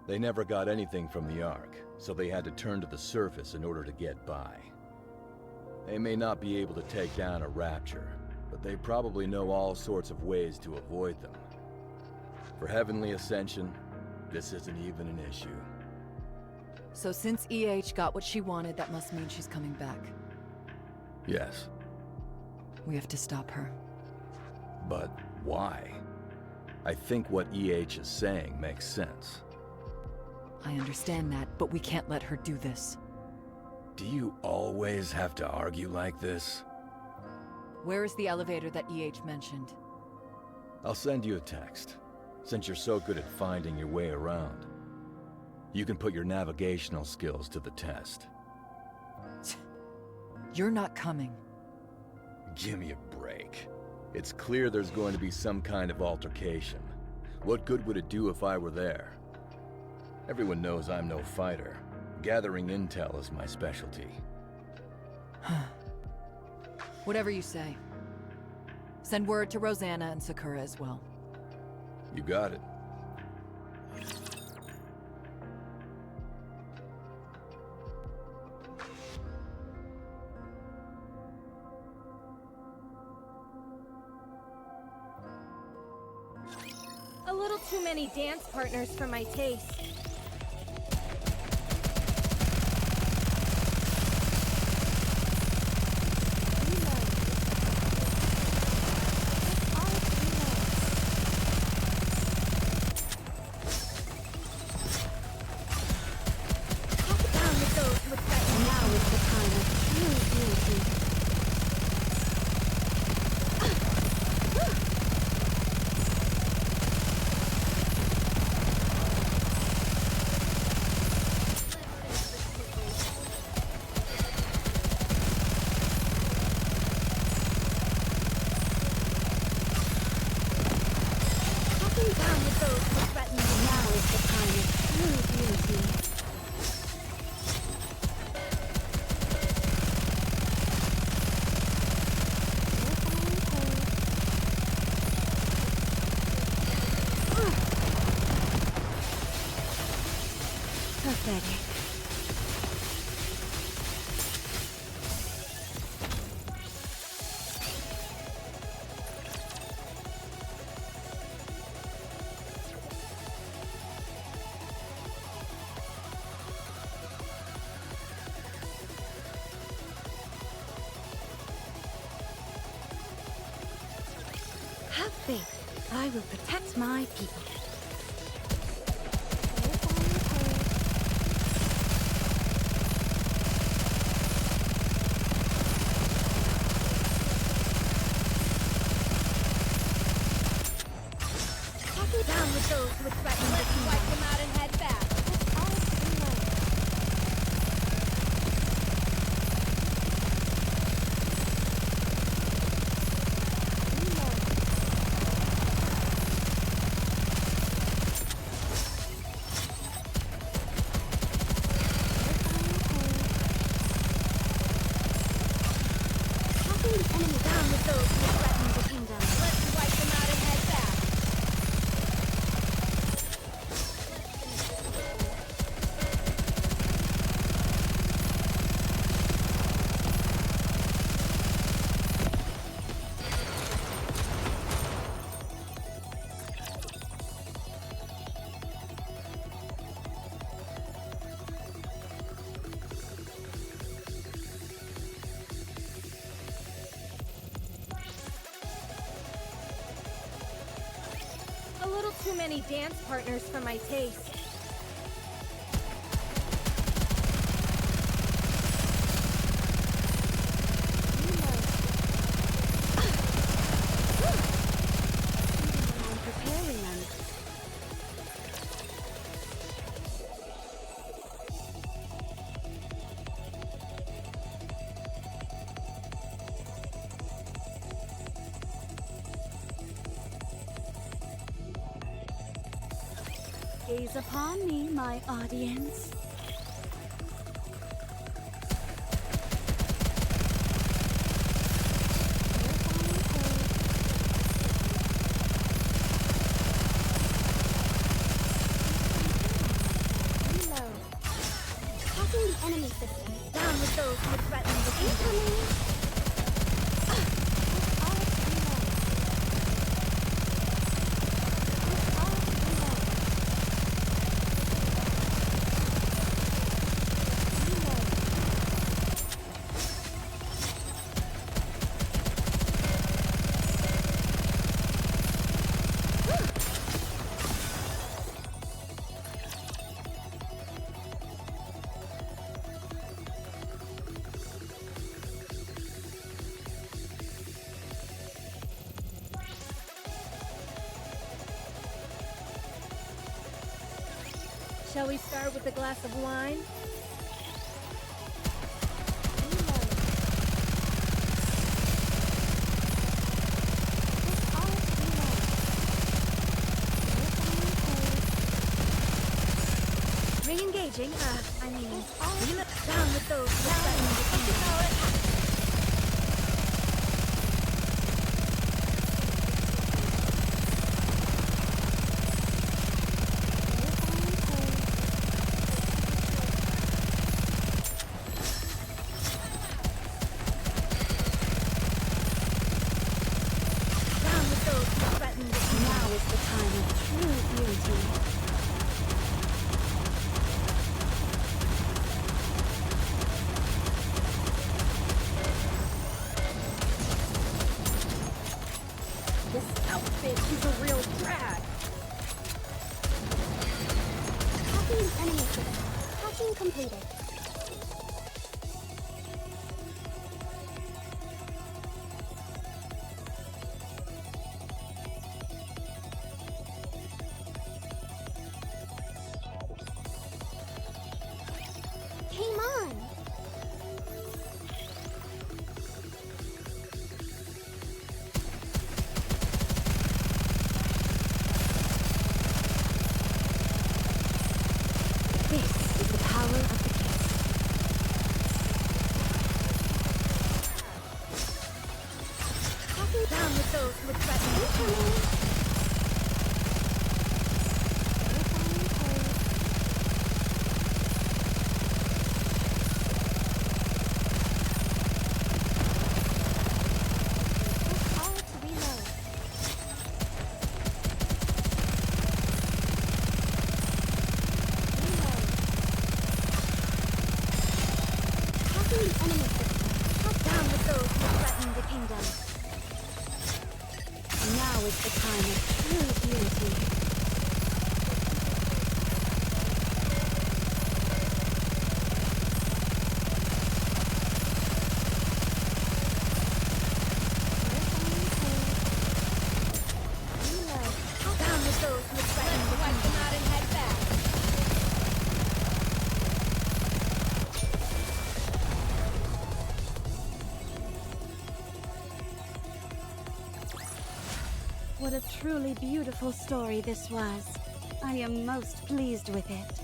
They never got anything from the Ark, so they had to turn to the surface in order to get by. They may not be able to take down a rapture, but they probably know all sorts of ways to avoid them. For Heavenly Ascension, this isn't even an issue. So since EH got what she wanted, that must mean she's coming back. Yes. We have to stop her. But why? I think what EH is saying makes sense. I understand that, but we can't let her do this. Do you always have to argue like this? Where is the elevator that EH mentioned? I'll send you a text, since you're so good at finding your way around. You can put your navigational skills to the test. You're not coming. Give me a break. It's clear there's going to be some kind of altercation. What good would it do if I were there? Everyone knows I'm no fighter. Gathering intel is my specialty. Whatever you say. Send word to Rosanna and Sakura as well. You got it. A little too many dance partners for my taste. Down with those who threaten me. Now is the time of true beauty. Pathetic. Have faith. I will protect my people. Down with those who would threaten the kingdom. Wipe them out and head back. Down with those who threaten the kingdom. Let's wipe them out and head back. A little too many dance partners for my taste. I'm preparing them. Gaze upon me, my audience. Hacking the enemy system. Down with those who threaten the kingdom. Shall we start with a glass of wine? Re-engaging, down with those who threaten the kingdom. Now is the time of true beauty. This outfit is a real drag. Hacking the enemy system. Hacking completed. Game on! who would threaten Now is the time of true beauty. Down with those who would threaten to wipe them out and head back. What a truly beautiful story this was. I am most pleased with it.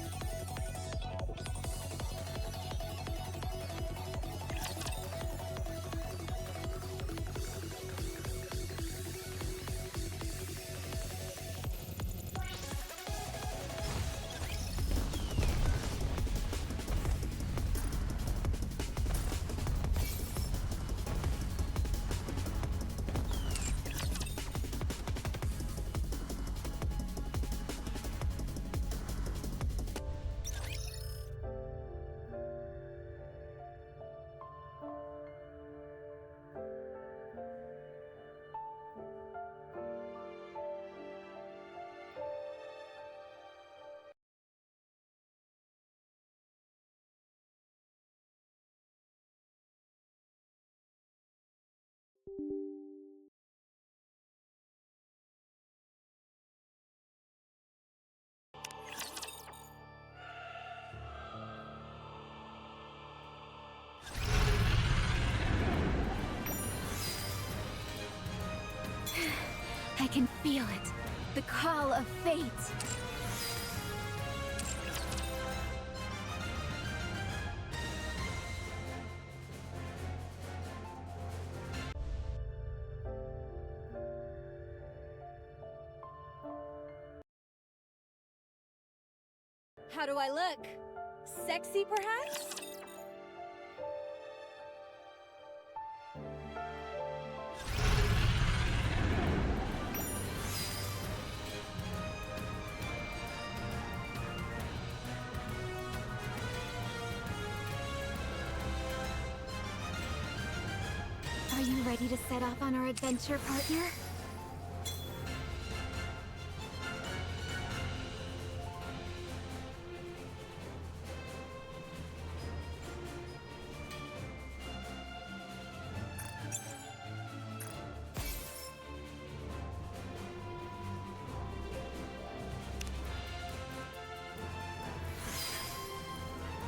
I can feel it. The call of fate. How do I look? Sexy, perhaps? Are you ready to set off on our adventure, partner?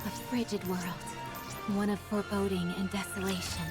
A frigid world, one of foreboding and desolation.